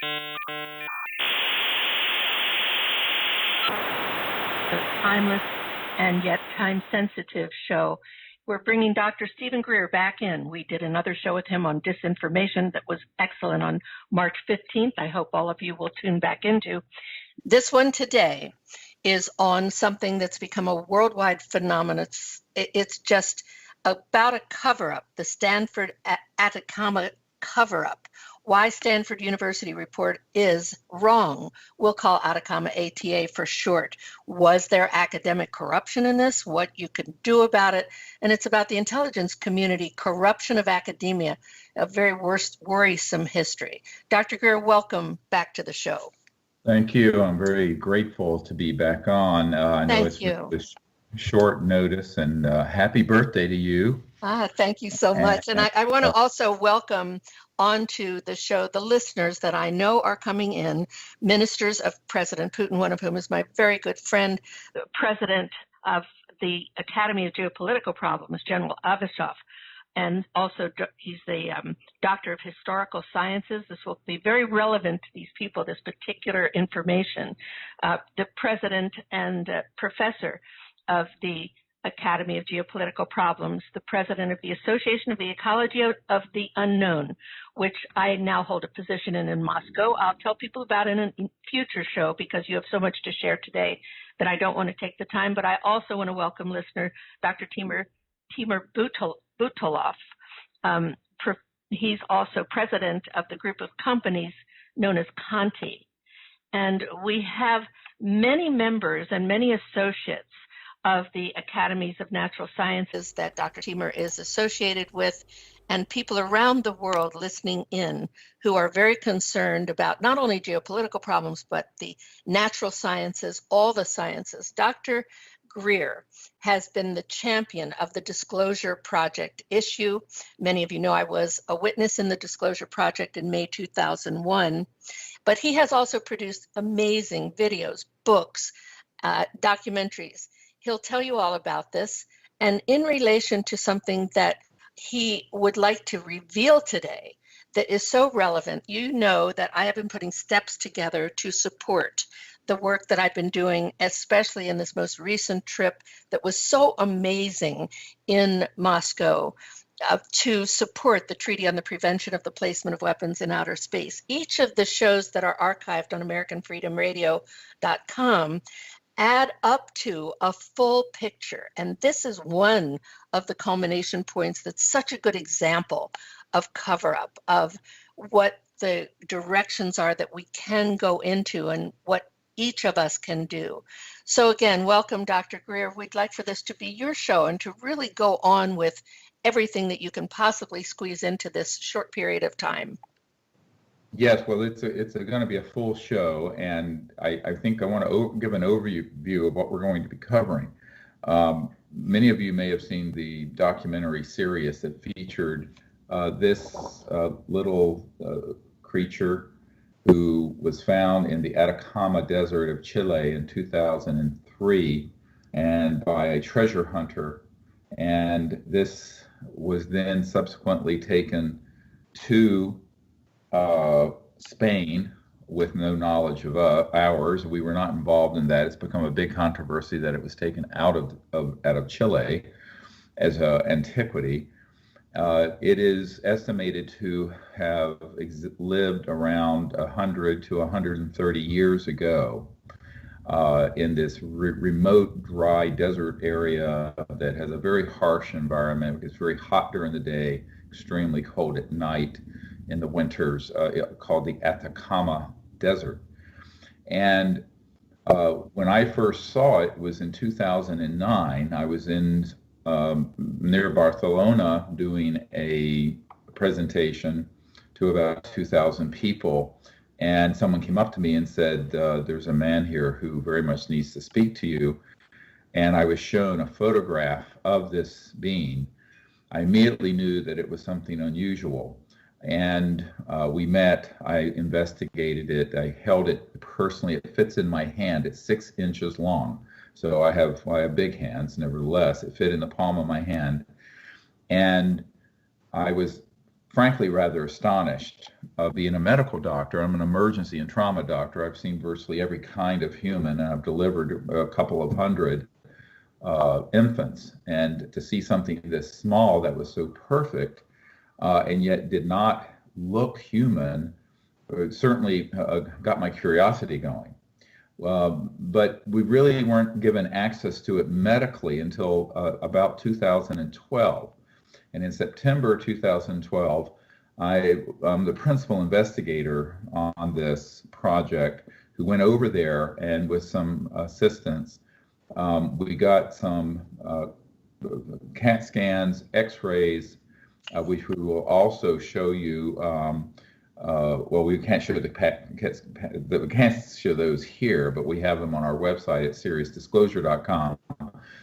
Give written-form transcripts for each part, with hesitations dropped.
A timeless and yet time-sensitive show. We're bringing Dr. Stephen Greer back in. We did another show with him on disinformation that was excellent on March 15th. I hope all of you will tune back into. This one today is on something that's become a worldwide phenomenon. It's just about a cover-up, the Stanford Atacama cover-up. Why Stanford University report is wrong. We'll call Atacama ATA for short. Was there academic corruption in this? What you can do about it? And it's about the intelligence community, corruption of academia, a very worrisome history. Dr. Greer, welcome back to the show. Thank you. I'm very grateful to be back on. I know it's short notice, and happy birthday to you. Thank you so much. And I want to also welcome onto the show the listeners that I know are coming in, ministers of President Putin, one of whom is my very good friend, the president of the Academy of Geopolitical Problems, General Avishov. And also he's the doctor of historical sciences. This will be very relevant to these people, this particular information. The president and professor of the Academy of Geopolitical Problems, the president of the Association of the Ecology of the Unknown, which I now hold a position in Moscow. I'll tell people about it in a future show because you have so much to share today that I don't want to take the time. But I also want to welcome listener Dr. Timur Butulov. He's also president of the group of companies known as Conti. And we have many members and many associates of the Academies of Natural Sciences that Dr. Timur is associated with, and people around the world listening in who are very concerned about not only geopolitical problems, but the natural sciences, all the sciences. Dr. Greer has been the champion of the Disclosure Project issue. Many of you know I was a witness in the Disclosure Project in May 2001, but he has also produced amazing videos, books, documentaries. He'll tell you all about this. And in relation to something that he would like to reveal today that is so relevant, you know that I have been putting steps together to support the work that I've been doing, especially in this most recent trip that was so amazing in Moscow, to support the Treaty on the Prevention of the Placement of Weapons in Outer Space. Each of the shows that are archived on AmericanFreedomRadio.com add up to a full picture. And this is one of the culmination points that's such a good example of cover-up, of what the directions are that we can go into and what each of us can do. So again, welcome, Dr. Greer. We'd like for this to be your show and to really go on with everything that you can possibly squeeze into this short period of time. Yes, well, it's going to be a full show, and I think I want to give an overview of what we're going to be covering. Many of you may have seen the documentary series that featured this little creature who was found in the Atacama Desert of Chile in 2003 and by a treasure hunter. And this was then subsequently taken to Spain with no knowledge of ours. We were not involved in that. It's become a big controversy that it was taken out of Chile as an antiquity. It is estimated to have lived around 100 to 130 years ago in this remote, dry desert area that has a very harsh environment. It's very hot during the day, extremely cold at night in the winters, called the Atacama Desert. And when I first saw it was in 2009. I was in near Barcelona doing a presentation to about 2,000 people, and someone came up to me and said, there's a man here who very much needs to speak to you. And I was shown a photograph of this being. I immediately knew that it was something unusual. And we met, I investigated it, I held it personally. It fits in my hand. It's 6 inches long. So I have big hands, nevertheless. It fit in the palm of my hand. And I was frankly rather astonished. Being a medical doctor, I'm an emergency and trauma doctor. I've seen virtually every kind of human, and I've delivered a couple of hundred infants. And to see something this small that was so perfect and yet did not look human, certainly got my curiosity going. But we really weren't given access to it medically until about 2012. And in September 2012, I'm the principal investigator on this project who went over there, and with some assistance, we got some CAT scans, X-rays, which we will also show you. Well, we can't show we can't show those here, but we have them on our website at seriousdisclosure.com.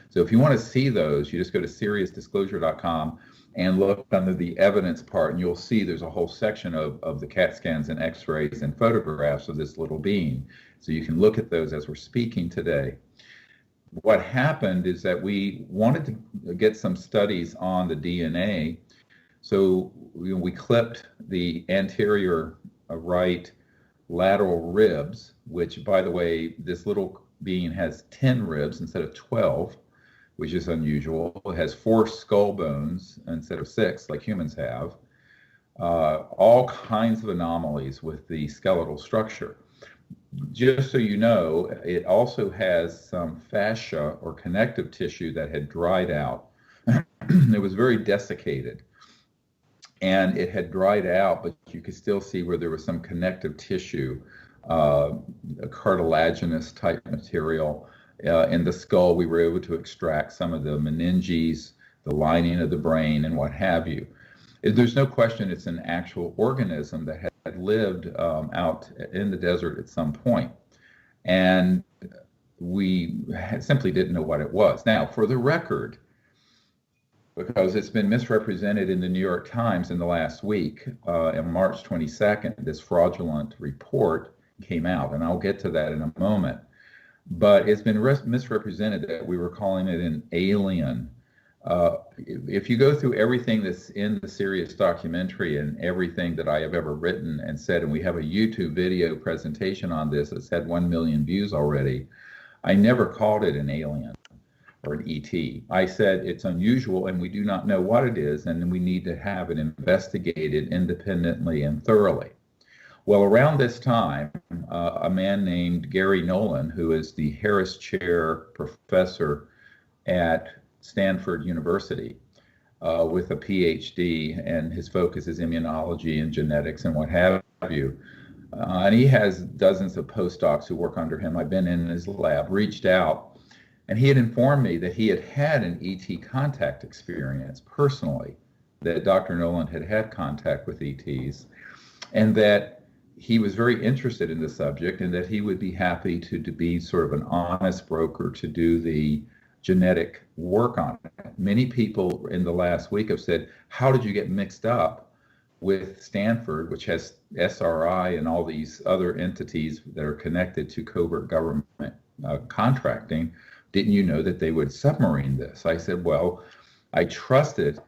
So if you want to see those, you just go to seriousdisclosure.com and look under the evidence part, and you'll see there's a whole section of the CAT scans and X-rays and photographs of this little being. So you can look at those as we're speaking today. What happened is that we wanted to get some studies on the DNA. So we clipped the anterior right lateral ribs, which, by the way, this little being has 10 ribs instead of 12, which is unusual. It has 4 skull bones instead of 6, like humans have. All kinds of anomalies with the skeletal structure. Just so you know, it also has some fascia or connective tissue that had dried out. It was very desiccated. And it had dried out, but you could still see where there was some connective tissue, a cartilaginous type material. In the skull, we were able to extract some of the meninges, the lining of the brain, and what have you. There's no question it's an actual organism that had lived out in the desert at some point. And we simply didn't know what it was. Now, for the record, because it's been misrepresented in the New York Times in the last week, on March 22nd, this fraudulent report came out, and I'll get to that in a moment. But it's been misrepresented that we were calling it an alien. If you go through everything that's in the Sirius documentary and everything that I have ever written and said, and we have a YouTube video presentation on this that's had 1 million views already, I never called it an alien or an ET. I said it's unusual and we do not know what it is, and we need to have it investigated independently and thoroughly. Well, around this time, a man named Gary Nolan, who is the Harris Chair professor at Stanford University with a PhD, and his focus is immunology and genetics and what have you. And he has dozens of postdocs who work under him. I've been in his lab, reached out, and he had informed me that he had had an ET contact experience personally, that Dr. Nolan had had contact with ETs, and that he was very interested in the subject, and that he would be happy to be sort of an honest broker to do the genetic work on it. Many people in the last week have said, how did you get mixed up with Stanford, which has SRI and all these other entities that are connected to covert government contracting? Didn't you know that they would submarine this? I said, well, I trusted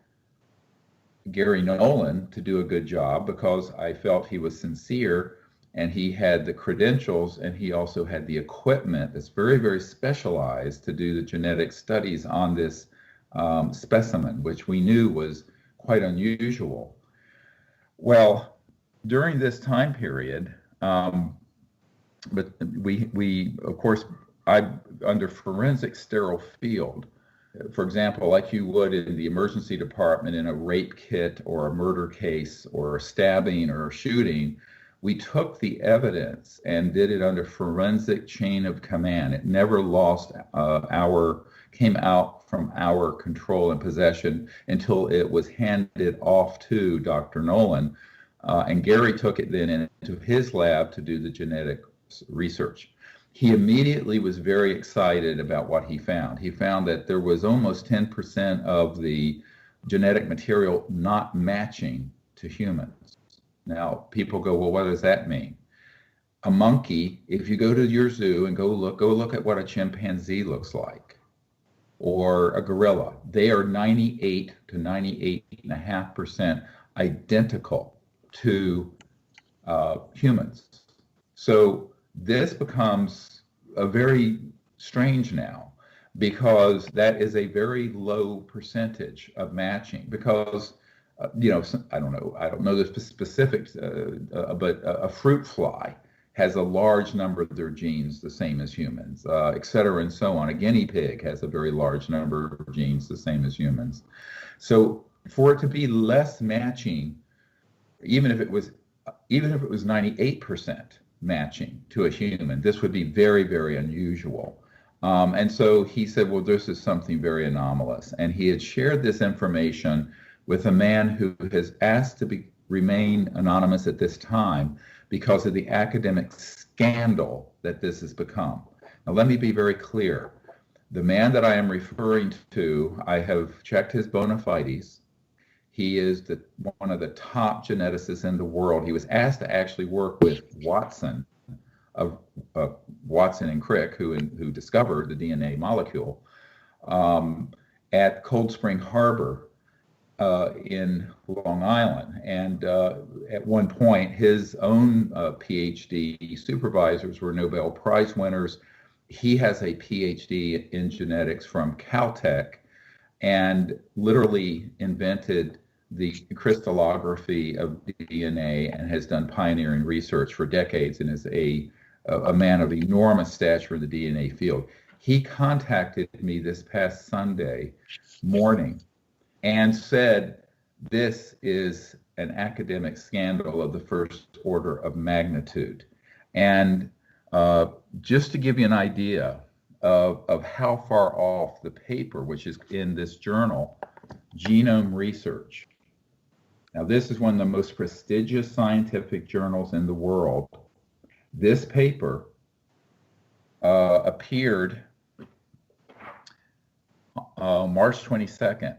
Gary Nolan to do a good job because I felt he was sincere and he had the credentials, and he also had the equipment that's very, very specialized to do the genetic studies on this specimen, which we knew was quite unusual. Well, during this time period, but we of course, under forensic sterile field, for example, like you would in the emergency department in a rape kit or a murder case or a stabbing or a shooting, we took the evidence and did it under forensic chain of command. It never lost came out from our control and possession until it was handed off to Dr. Nolan. And Gary took it then into his lab to do the genetic research. He immediately was very excited about what he found. He found that there was almost 10% of the genetic material not matching to humans. Now, people go, well, what does that mean? A monkey, if you go to your zoo and go look at what a chimpanzee looks like, or a gorilla, they are 98 to 98.5% identical to humans. So this becomes a very strange now, because that is a very low percentage of matching. Because I don't know the specifics, but a fruit fly has a large number of their genes the same as humans, et cetera, and so on. A guinea pig has a very large number of genes the same as humans. So for it to be less matching, even if it was 98% matching to a human, this would be very, very unusual. And so he said, well, this is something very anomalous. And he had shared this information with a man who has asked to remain anonymous at this time because of the academic scandal that this has become. Now, let me be very clear. The man that I am referring to, I have checked his bona fides. He is one of the top geneticists in the world. He was asked to actually work with Watson and Crick, who discovered the DNA molecule, at Cold Spring Harbor in Long Island. And at one point, his own PhD supervisors were Nobel Prize winners. He has a PhD in genetics from Caltech and literally invented the crystallography of DNA and has done pioneering research for decades and is a man of enormous stature in the DNA field. He contacted me this past Sunday morning and said, this is an academic scandal of the first order of magnitude. And just to give you an idea of how far off the paper, which is in this journal, Genome Research. Now, this is one of the most prestigious scientific journals in the world. This paper appeared March 22nd.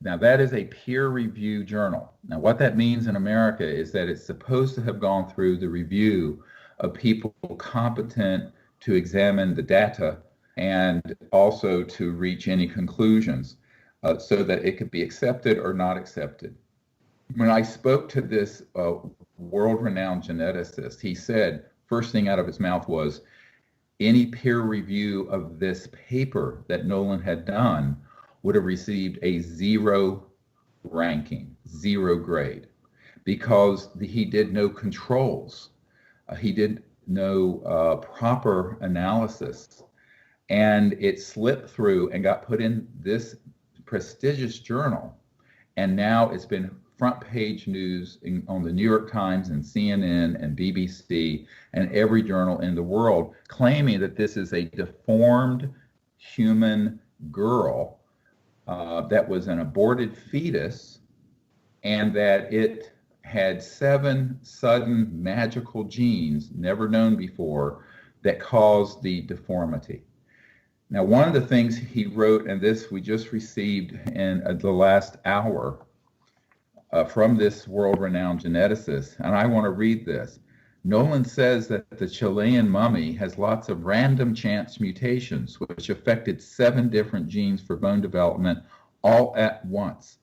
Now, that is a peer-reviewed journal. Now, what that means in America is that it's supposed to have gone through the review of people competent to examine the data and also to reach any conclusions so that it could be accepted or not accepted. When I spoke to this world-renowned geneticist, he said, first thing out of his mouth was, any peer review of this paper that Nolan had done would have received a 0 ranking, 0 grade, because he did no controls. He did no proper analysis, and it slipped through and got put in this prestigious journal. And now it's been front page news on the New York Times and CNN and BBC and every journal in the world, claiming that this is a deformed human girl that was an aborted fetus, and that it had 7 sudden magical genes never known before that caused the deformity. Now, one of the things he wrote, and this we just received in the last hour from this world-renowned geneticist, and I want to read this. Nolan says that the Chilean mummy has lots of random chance mutations, which affected 7 different genes for bone development all at once.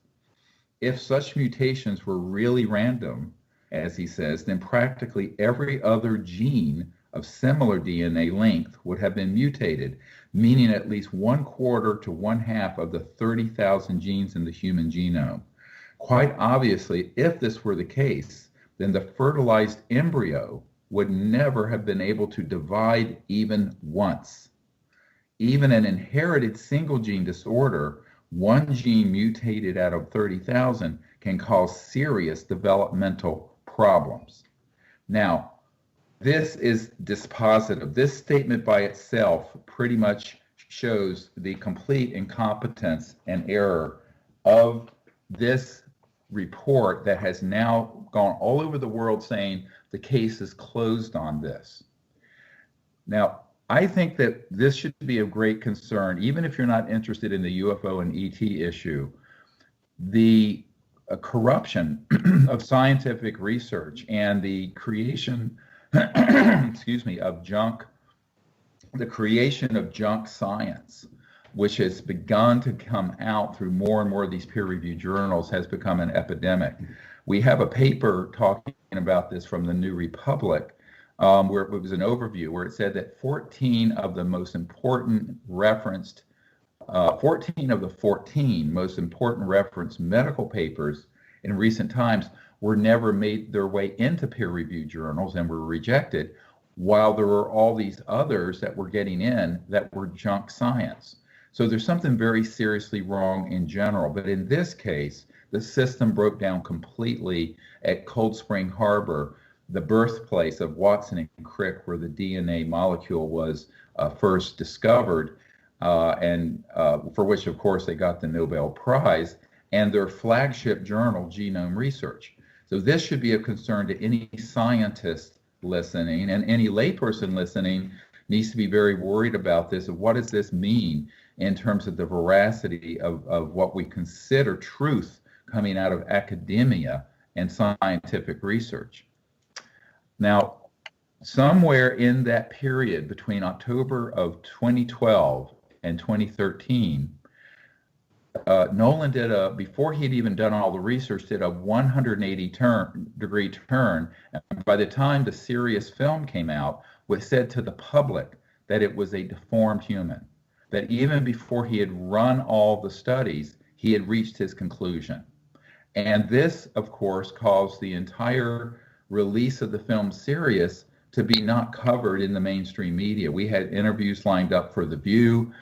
If such mutations were really random, as he says, then practically every other gene of similar DNA length would have been mutated, meaning at least 1/4 to 1/2 of the 30,000 genes in the human genome. Quite obviously, if this were the case, then the fertilized embryo would never have been able to divide even once. Even an inherited single gene disorder, one gene mutated out of 30,000 can cause serious developmental problems. Now, this is dispositive. This statement by itself pretty much shows the complete incompetence and error of this report that has now gone all over the world saying the case is closed on this. Now, I think that this should be of great concern, even if you're not interested in the UFO and ET issue. The corruption of scientific research and the creation, of junk, the creation of junk science which has begun to come out through more and more of these peer-reviewed journals, has become an epidemic. We have a paper talking about this from the New Republic, where it was an overview where it said that 14 of the 14 most important referenced medical papers in recent times were never made their way into peer-reviewed journals and were rejected, while there were all these others that were getting in that were junk science. So there's something very seriously wrong in general. But in this case, the system broke down completely at Cold Spring Harbor, the birthplace of Watson and Crick, where the DNA molecule was first discovered, and for which, of course, they got the Nobel Prize, and their flagship journal, Genome Research. So this should be of concern to any scientist listening, and any layperson listening needs to be very worried about this. Of what does this mean in terms of the veracity of what we consider truth coming out of academia and scientific research? Now, somewhere in that period between October of 2012 and 2013, Nolan did before he'd even done all the research, did a 180-degree turn. And by the time the serious film came out, was said to the public that it was a deformed human, that even before he had run all the studies, he had reached his conclusion. And this, of course, caused the entire release of the film Sirius to be not covered in the mainstream media. We had interviews lined up for The View,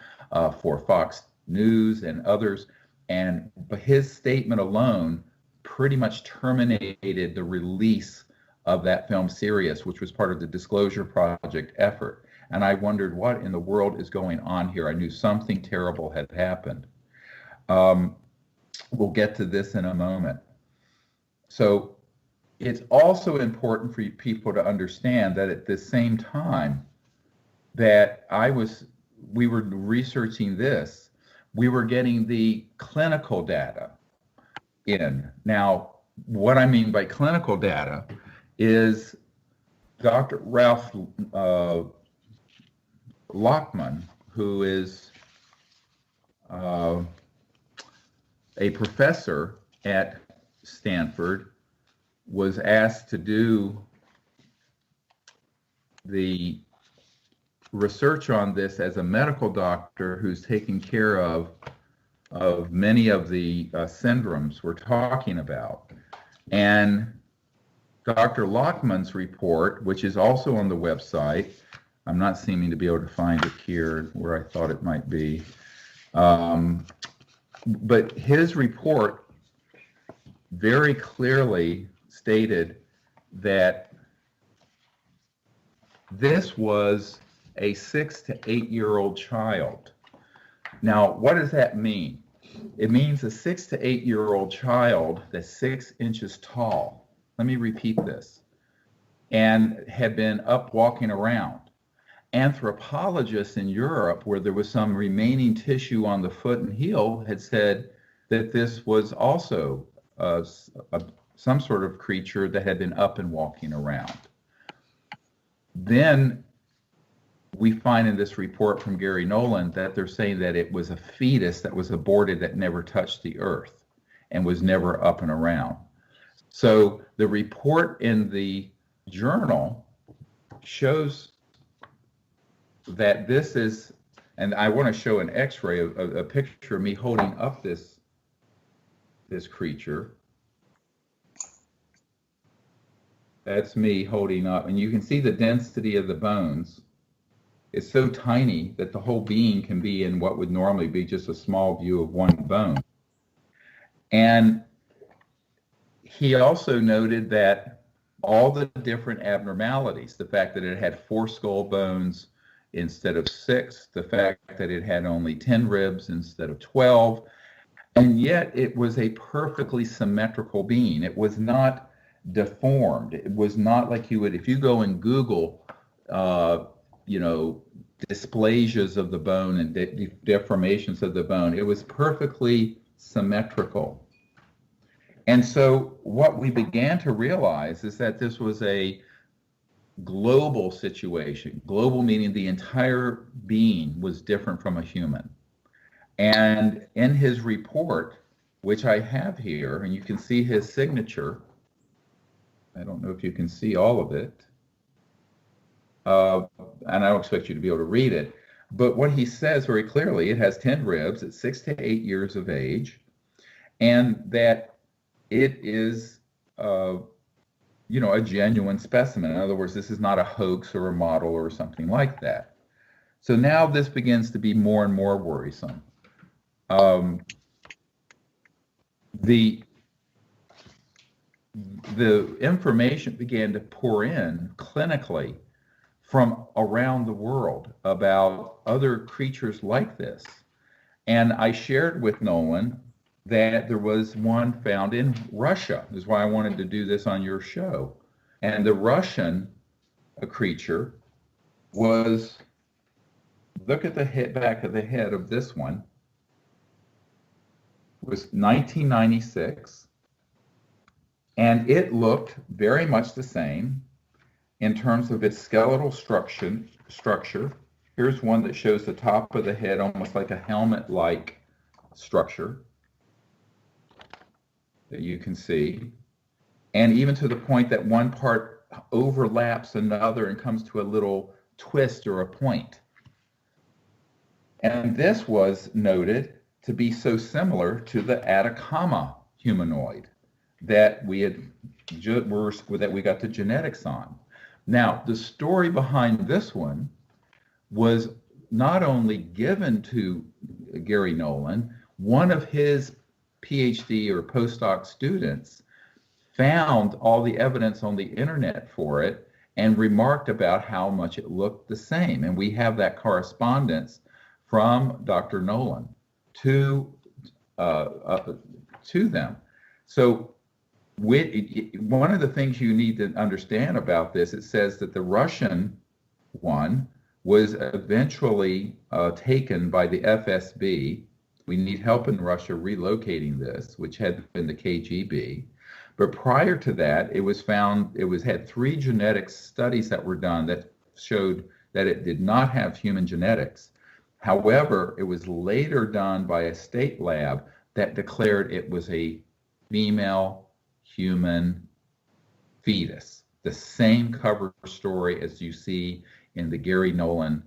for Fox News and others, and his statement alone pretty much terminated the release of that film Sirius, which was part of the Disclosure Project effort. And I wondered what in the world is going on here. I knew something terrible had happened. We'll get to this in a moment. So it's also important for people to understand that at the same time that we were researching this, we were getting the clinical data in. Now, what I mean by clinical data is Dr. Ralph Lockman, who is a professor at Stanford, was asked to do the research on this as a medical doctor who's taking care of many of the syndromes we're talking about. And Dr. Lockman's report, which is also on the website, I'm not seeming to be able to find it here where I thought it might be, but his report very clearly stated that this was a 6 to 8 year old child. Now, what does that mean? It means a 6 to 8 year old child that's 6 inches tall. Let me repeat this. And had been up walking around. Anthropologists in Europe, where there was some remaining tissue on the foot and heel, had said that this was also some sort of creature that had been up and walking around. Then we find in this report from Gary Nolan that they're saying that it was a fetus that was aborted that never touched the earth and was never up and around. So the report in the journal shows that this is, and I want to show an x-ray of a picture of me holding up this creature. That's me holding up, and you can see the density of the bones. It's so tiny that the whole being can be in what would normally be just a small view of one bone. And he also noted that all the different abnormalities, the fact that it had 4 skull bones instead of 6, the fact that it had only 10 ribs instead of 12, and yet it was a perfectly symmetrical being. It was not deformed. It was not like you would, if you go and Google, dysplasias of the bone and deformations of the bone, it was perfectly symmetrical. And so what we began to realize is that this was a global situation. Global meaning the entire being was different from a human. And in his report, which I have here, and you can see his signature. I don't know if you can see all of it. And I don't expect you to be able to read it. But what he says very clearly, it has 10 ribs at 6 to 8 years of age, and that it is, a genuine specimen. In other words, this is not a hoax or a model or something like that. So now this begins to be more and more worrisome. The information began to pour in clinically from around the world about other creatures like this. And I shared with Nolan that there was one found in Russia. This is why I wanted to do this on your show. And the Russian creature was, look at the back of the head of this one, was 1996. And it looked very much the same in terms of its skeletal structure. Here's one that shows the top of the head almost like a helmet-like structure that you can see. And even to the point that one part overlaps another and comes to a little twist or a point. And this was noted to be so similar to the Atacama humanoid that we got the genetics on. Now, the story behind this one was not only given to Gary Nolan, one of his PhD or postdoc students found all the evidence on the internet for it and remarked about how much it looked the same. And we have that correspondence from Dr. Nolan to them. So one of the things you need to understand about this, it says that the Russian one was eventually taken by the FSB. We need help in Russia relocating this, which had been the KGB. But prior to that, it was found, had 3 genetic studies that were done that showed that it did not have human genetics. However, it was later done by a state lab that declared it was a female human fetus. The same cover story as you see in the Gary Nolan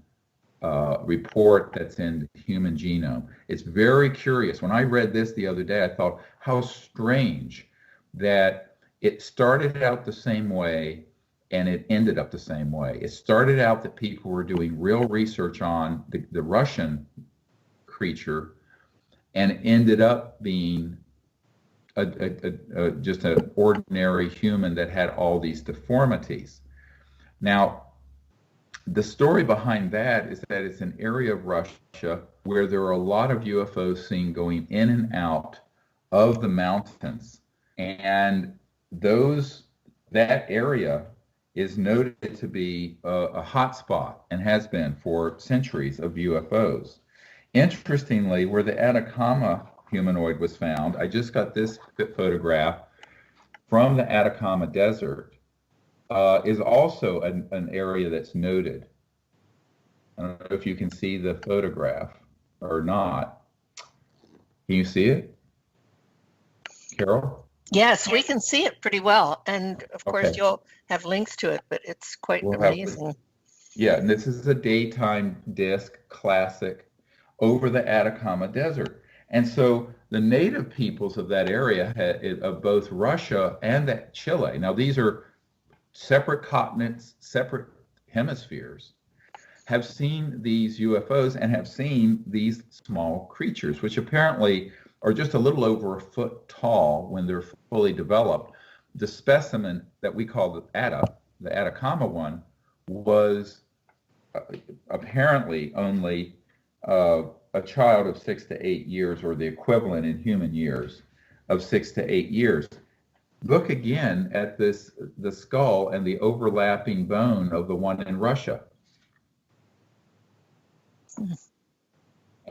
report that's in the Human Genome. It's very curious. When I read this the other day, I thought, how strange that it started out the same way and it ended up the same way. It started out that people were doing real research on the Russian creature, and it ended up being just an ordinary human that had all these deformities. Now, the story behind that is that it's an area of Russia where there are a lot of UFOs seen going in and out of the mountains, and that area is noted to be a hot spot and has been for centuries of UFOs. Interestingly, where the Atacama humanoid was found, I just got this photograph from the Atacama Desert, is also an area that's noted. I don't know if you can see the photograph or not. Can you see it, Carol? Yes, we can see it pretty well. And of course, you'll have links to it, but it's quite amazing. Yeah, and this is a daytime disc classic over the Atacama Desert. And so the native peoples of that area, of both Russia and Chile, now these are separate continents, separate hemispheres, have seen these UFOs and have seen these small creatures, which apparently are just a little over a foot tall when they're fully developed. The specimen that we call the Atacama one, was apparently only a child of 6 to 8 years, or the equivalent in human years of 6 to 8 years. Look again at the skull and the overlapping bone of the one in Russia.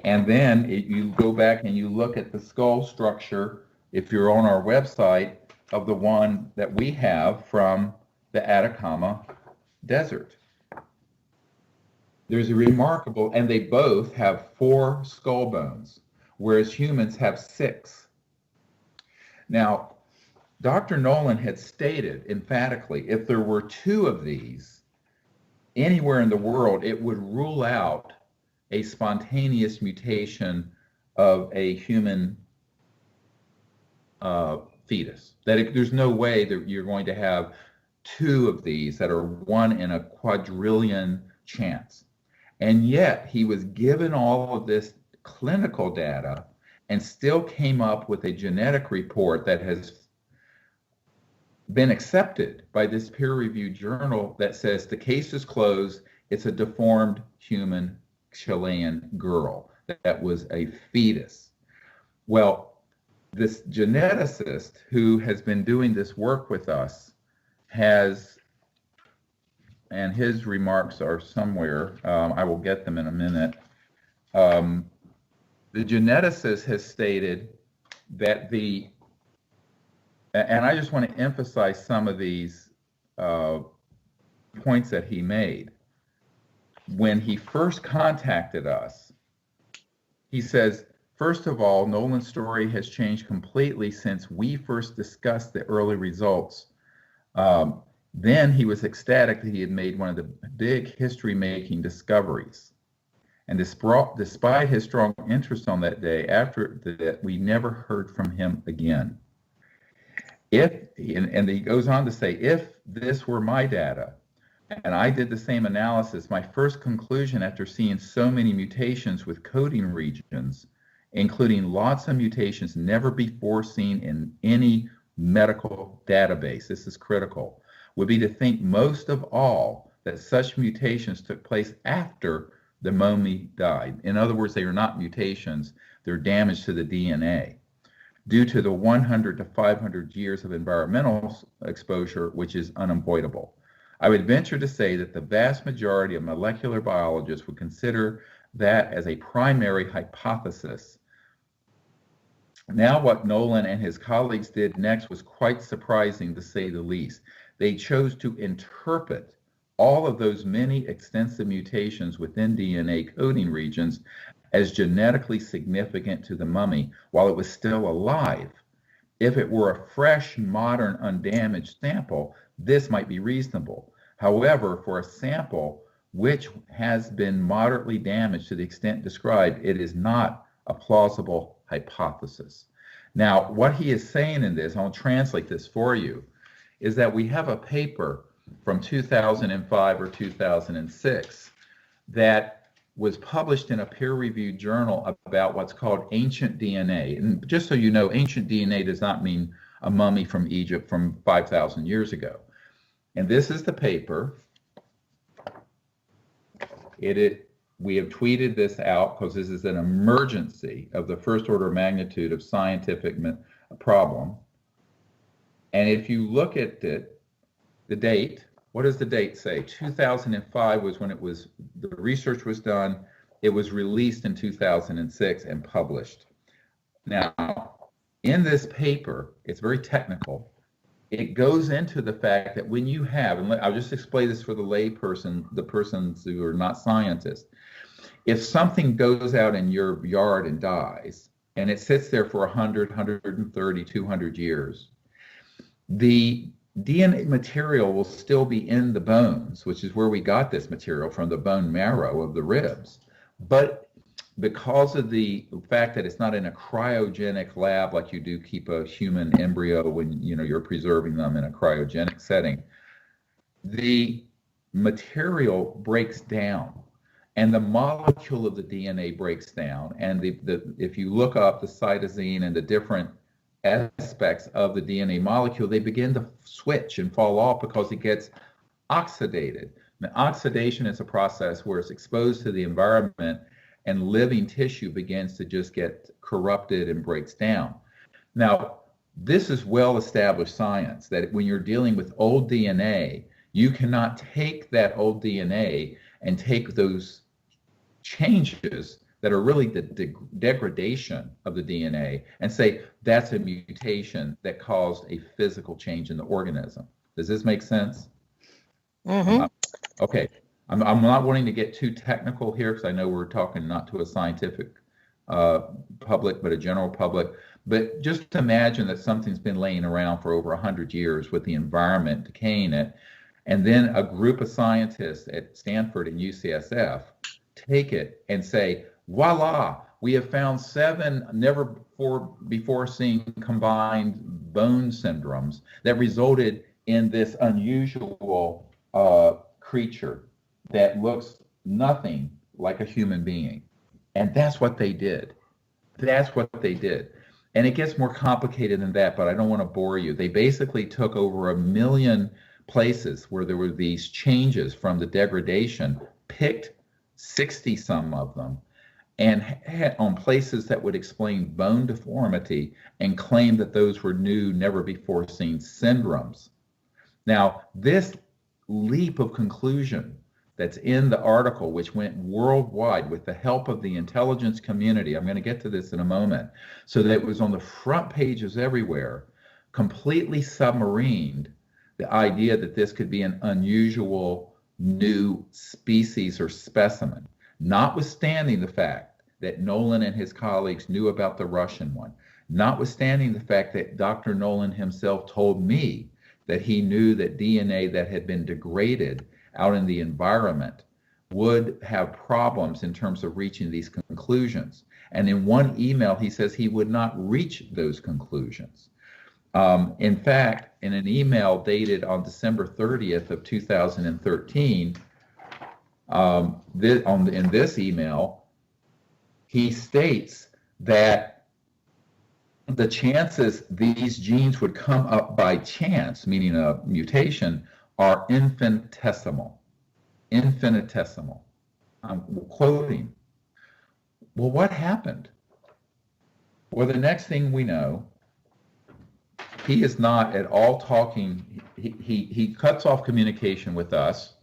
And then you go back and you look at the skull structure, if you're on our website, of the one that we have from the Atacama Desert. There's a remarkable, and they both have 4 skull bones. whereas humans have 6. Now, Dr. Nolan had stated emphatically, if there were 2 of these anywhere in the world, it would rule out a spontaneous mutation of a human fetus. There's no way that you're going to have 2 of these that are 1 in a quadrillion chance. And yet he was given all of this clinical data and still came up with a genetic report that has been accepted by this peer-reviewed journal that says the case is closed. It's a deformed human Chilean girl that was a fetus. Well, this geneticist who has been doing this work with us has, and his remarks are somewhere, I will get them in a minute. The geneticist has stated that and I just want to emphasize some of these points that he made. When he first contacted us, he says, first of all, Nolan's story has changed completely since we first discussed the early results. Then he was ecstatic that he had made one of the big history-making discoveries. And despite his strong interest on that day, after that, we never heard from him again. And he goes on to say, if this were my data, and I did the same analysis, my first conclusion after seeing so many mutations with coding regions, including lots of mutations never before seen in any medical database, this is critical, would be to think most of all that such mutations took place after the mummy died. In other words, they are not mutations, they're damage to the DNA due to the 100 to 500 years of environmental exposure, which is unavoidable. I would venture to say that the vast majority of molecular biologists would consider that as a primary hypothesis. Now, what Nolan and his colleagues did next was quite surprising, to say the least. They chose to interpret all of those many extensive mutations within DNA coding regions as genetically significant to the mummy while it was still alive. If it were a fresh, modern, undamaged sample, this might be reasonable. However, for a sample which has been moderately damaged to the extent described, it is not a plausible hypothesis. Now, what he is saying in this, I'll translate this for you, is that we have a paper from 2005 or 2006 that was published in a peer-reviewed journal about what's called ancient DNA. And just so you know, ancient DNA does not mean a mummy from Egypt from 5,000 years ago. And this is the paper. We have tweeted this out because this is an emergency of the first order of magnitude of scientific problem. And if you look at it, the date, what does the date say? 2005 was when the research was done. It was released in 2006 and published. Now, in this paper, it's very technical. It goes into the fact that when you have, and I'll just explain this for the layperson, the persons who are not scientists. If something goes out in your yard and dies, and it sits there for 100, 130, 200 years, the DNA material will still be in the bones, which is where we got this material from, the bone marrow of the ribs. But because of the fact that it's not in a cryogenic lab like you do keep a human embryo when you're preserving them in a cryogenic setting, the material breaks down and the molecule of the DNA breaks down. And if you look up the cytosine and the different aspects of the DNA molecule, they begin to switch and fall off because it gets oxidated. Now, oxidation is a process where it's exposed to the environment and living tissue begins to just get corrupted and breaks down. Now, this is well-established science that when you're dealing with old DNA, you cannot take that old DNA and take those changes that are really the degradation of the DNA and say that's a mutation that caused a physical change in the organism. Does this make sense? Mm-hmm. Okay. I'm not wanting to get too technical here because I know we're talking not to a scientific public, but a general public. But just imagine that something's been laying around for over 100 years with the environment decaying it, and then a group of scientists at Stanford and UCSF take it and say, voila, we have found 7 never before seen combined bone syndromes that resulted in this unusual creature that looks nothing like a human being. And that's what they did. That's what they did. And it gets more complicated than that, but I don't want to bore you. They basically took over 1 million places where there were these changes from the degradation, picked 60 some of them, and had on places that would explain bone deformity and claimed that those were new, never before seen syndromes. Now, this leap of conclusion that's in the article, which went worldwide with the help of the intelligence community, I'm going to get to this in a moment, so that it was on the front pages everywhere, completely submarined the idea that this could be an unusual new species or specimen, notwithstanding the fact that Nolan and his colleagues knew about the Russian one, notwithstanding the fact that Dr. Nolan himself told me that he knew that DNA that had been degraded out in the environment would have problems in terms of reaching these conclusions. And in one email, he says he would not reach those conclusions. In fact, in an email dated on December 30th of 2013, in this email, he states that the chances these genes would come up by chance, meaning a mutation, are infinitesimal. Infinitesimal. I'm quoting. Well, what happened? Well, the next thing we know, he is not at all talking. He cuts off communication with us,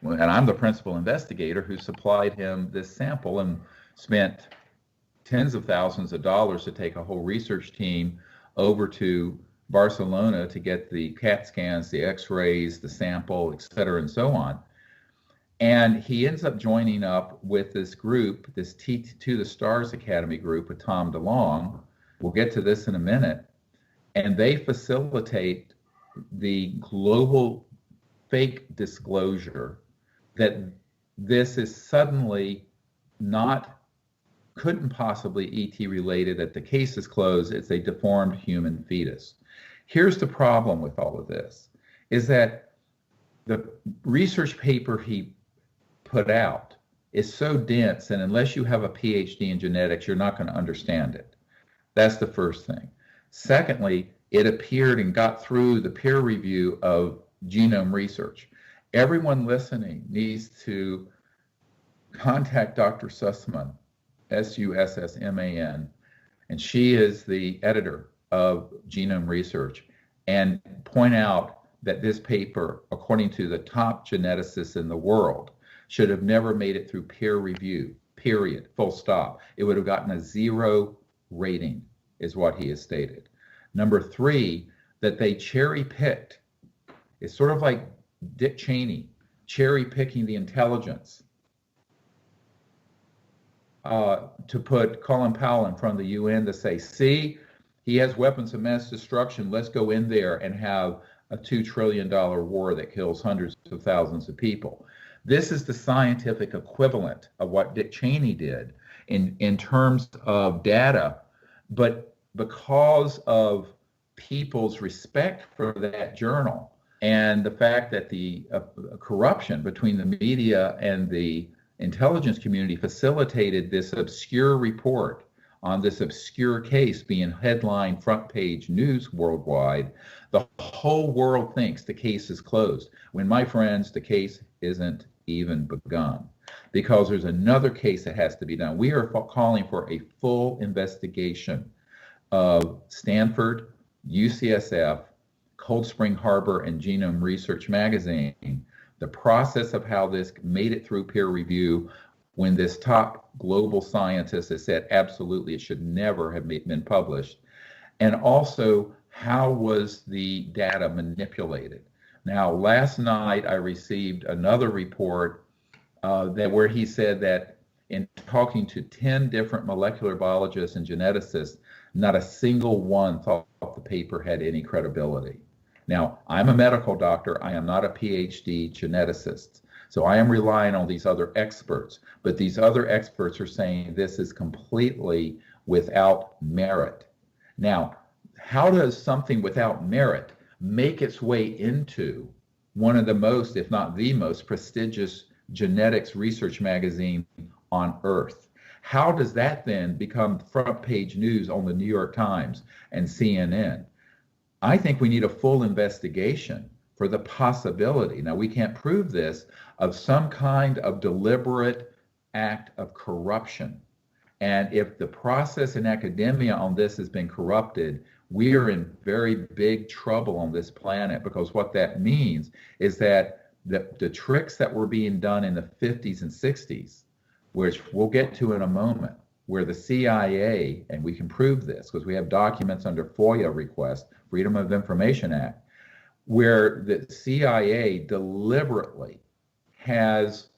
and I'm the principal investigator who supplied him this sample and spent tens of thousands of dollars to take a whole research team over to Barcelona to get the CAT scans, the x-rays, the sample, et cetera, and so on. And he ends up joining up with this group, this To the Stars Academy group with Tom DeLong. We'll get to this in a minute. And they facilitate the global fake disclosure that this is suddenly couldn't possibly ET related, that the case is closed, it's a deformed human fetus. Here's the problem with all of this, is that the research paper he put out is so dense, and unless you have a PhD in genetics, you're not going to understand it. That's the first thing. Secondly, it appeared and got through the peer review of genome research. Everyone listening needs to contact Dr. Sussman, Sussman, and she is the editor of genome research, and point out that this paper, according to the top geneticists in the world, should have never made it through peer review, period, full stop. It would have gotten a 0 rating, is what he has stated. Number 3, that they cherry picked. It's sort of like Dick Cheney cherry picking the intelligence to put Colin Powell in front of the UN to say, see, he has weapons of mass destruction. Let's go in there and have a $2 trillion war that kills hundreds of thousands of people. This is the scientific equivalent of what Dick Cheney did in terms of data, but because of people's respect for that journal and the fact that the corruption between the media and the intelligence community facilitated this obscure report on this obscure case being headline front page news worldwide, the whole world thinks the case is closed, when, my friends, the case isn't even begun, because there's another case that has to be done. We are calling for a full investigation of Stanford, UCSF, Cold Spring Harbor, and Genome Research Magazine, the process of how this made it through peer review when this top global scientist has said absolutely it should never have been published, and also how was the data manipulated. Now, last night I received another report where he said that in talking to 10 different molecular biologists and geneticists, not a single one thought the paper had any credibility. Now, I'm a medical doctor. I am not a PhD geneticist. So I am relying on these other experts. But these other experts are saying this is completely without merit. Now, how does something without merit make its way into one of the most, if not the most, prestigious genetics research magazine on earth? How does that then become front page news on the New York Times and CNN? I think we need a full investigation for the possibility, now we can't prove this, of some kind of deliberate act of corruption. And if the process in academia on this has been corrupted, we are in very big trouble on this planet, because what that means is that the tricks that were being done in the 50s and 60s, which we'll get to in a moment, where the CIA, and we can prove this because we have documents under FOIA request, Freedom of Information Act, where the CIA deliberately has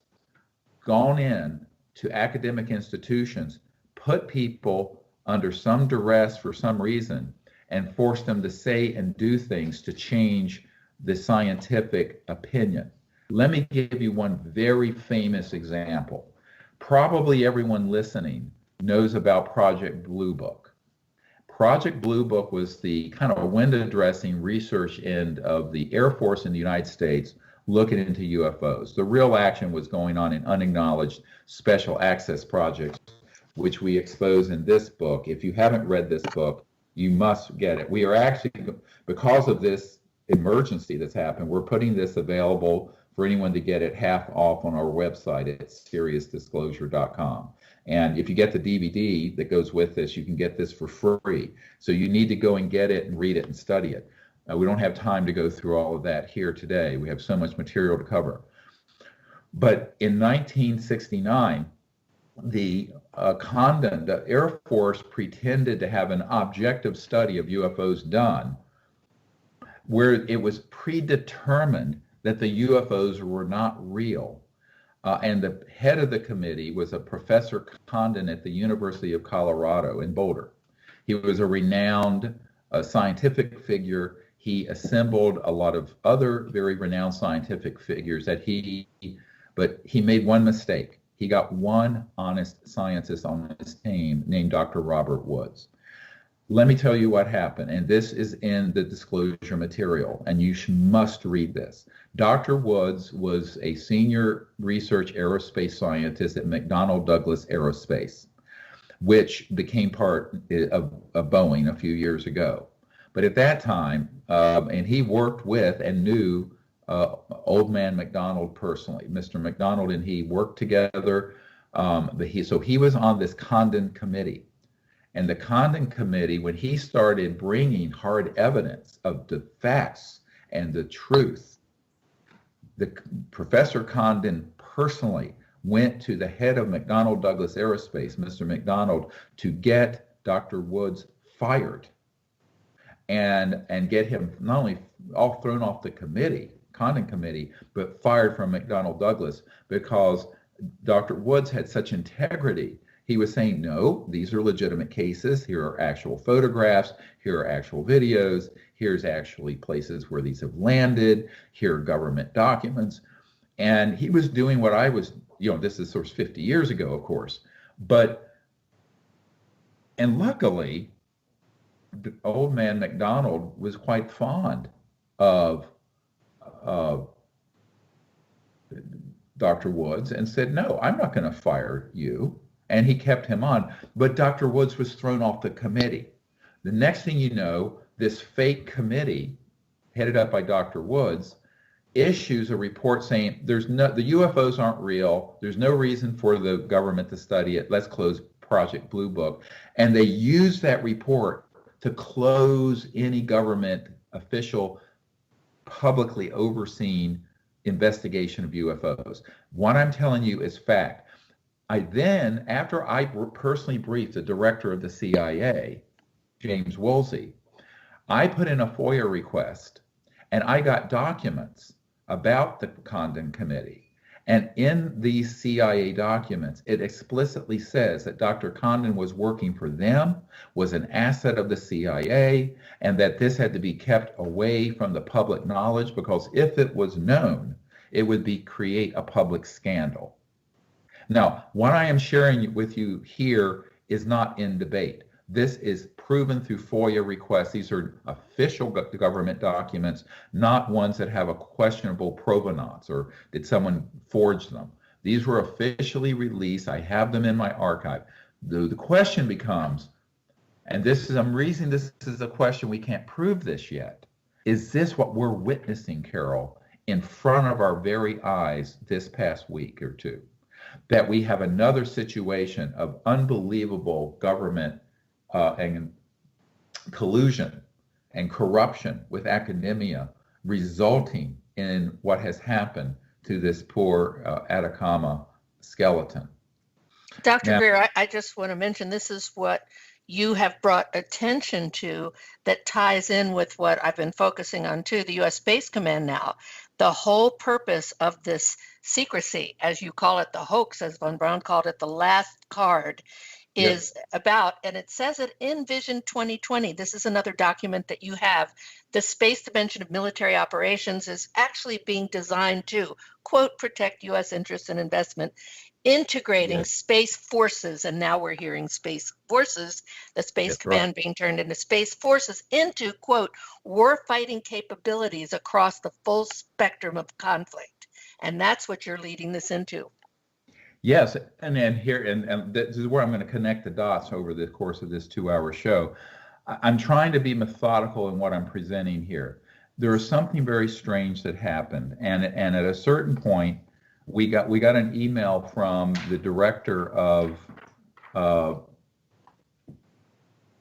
gone in to academic institutions, put people under some duress for some reason, and forced them to say and do things to change the scientific opinion. Let me give you one very famous example. Probably everyone listening knows about Project Blue Book. Project Blue Book was the kind of window dressing research end of the Air Force in the United States looking into UFOs. The real action was going on in unacknowledged special access projects, which we expose in this book. If you haven't read this book, you must get it. We are actually, because of this emergency that's happened, we're putting this available for anyone to get it half off on our website at seriousdisclosure.com. And if you get the DVD that goes with this, you can get this for free. So you need to go and get it and read it and study it. We don't have time to go through all of that here today. We have so much material to cover. But in 1969, the Air Force pretended to have an objective study of UFOs done, where it was predetermined that the UFOs were not real. And the head of the committee was a Professor Condon at the University of Colorado in Boulder. He was a renowned scientific figure. He assembled a lot of other very renowned scientific figures but he made one mistake. He got one honest scientist on his team named Dr. Robert Woods. Let me tell you what happened, and this is in the disclosure material, and you must read this. Dr. Woods was a senior research aerospace scientist at McDonnell Douglas Aerospace, which became part of Boeing a few years ago. But at that time, and he worked with and knew Old Man McDonald personally. Mr. McDonald and he worked together. So he was on this Condon committee. And the Condon committee, when he started bringing hard evidence of the facts and the truth, Professor Condon personally went to the head of McDonnell Douglas Aerospace, Mr. McDonald, to get Dr. Woods fired and get him not only all thrown off the committee, Condon committee, but fired from McDonnell Douglas, because Dr. Woods had such integrity. He was saying, no, these are legitimate cases. Here are actual photographs. Here are actual videos. Here's actually places where these have landed. Here are government documents. And he was doing what I was, this is sort of 50 years ago, of course. And luckily, Old Man McDonald was quite fond of Dr. Woods and said, no, I'm not going to fire you. And he kept him on. But Dr. Woods was thrown off the committee. The next thing you know, this fake committee, headed up by Dr. Woods, issues a report saying the UFOs aren't real. There's no reason for the government to study it. Let's close Project Blue Book. And they used that report to close any government official publicly overseen investigation of UFOs. What I'm telling you is fact. After I personally briefed the director of the CIA, James Woolsey, I put in a FOIA request and I got documents about the Condon Committee. And in these CIA documents, it explicitly says that Dr. Condon was working for them, was an asset of the CIA, and that this had to be kept away from the public knowledge, because if it was known, it would create a public scandal. Now, what I am sharing with you here is not in debate. This is proven through FOIA requests. These are official government documents, not ones that have a questionable provenance or did someone forge them. These were officially released. I have them in my archive. The question becomes, and I'm reasoning this is a question, we can't prove this yet. Is this what we're witnessing, Carol, in front of our very eyes this past week or two? That we have another situation of unbelievable government and collusion and corruption with academia, resulting in what has happened to this poor Atacama skeleton. Dr. Greer, I just want to mention this is what you have brought attention to that ties in with what I've been focusing on too, the U.S. Space Command now. The whole purpose of this secrecy, as you call it, the hoax, as Von Braun called it, the last card, is about, and it says it in Vision 2020, this is another document that you have, the space dimension of military operations is actually being designed to, quote, protect U.S. interests and investment, integrating space forces, and now we're hearing space forces, the Space Command being turned into space forces, into, quote, war-fighting capabilities across the full spectrum of conflict. And that's what you're leading this into. Yes, and then here, and this is where I'm going to connect the dots over the course of this 2-hour show. I'm trying to be methodical in what I'm presenting here. There is something very strange that happened, and at a certain point, we got an email from the director of,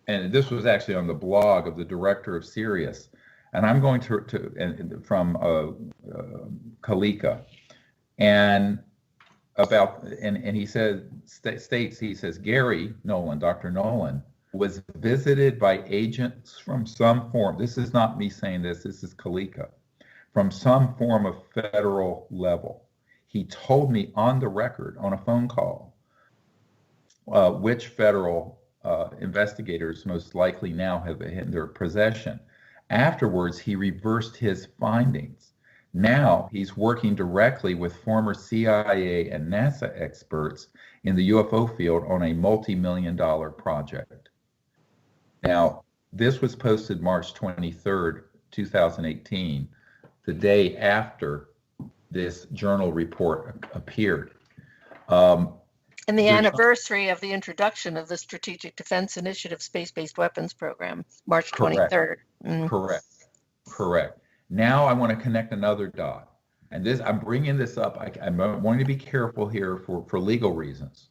and this was actually on the blog of the director of Sirius, and I'm going from Kalika, and he says Gary Nolan, Dr. Nolan, was visited by agents from some form. This is not me saying this is Kalika, from some form of federal level. He told me on the record, on a phone call, which federal investigators most likely now have in their possession. Afterwards, he reversed his findings. Now he's working directly with former CIA and NASA experts in the UFO field on a multi-million-dollar project. Now, this was posted March 23rd, 2018, the day after this journal report appeared. And the anniversary of the introduction of the Strategic Defense Initiative Space-Based Weapons Program, March 23rd. Correct. Now I want to connect another dot. And this, I'm bringing this up, I'm wanting to be careful here for legal reasons.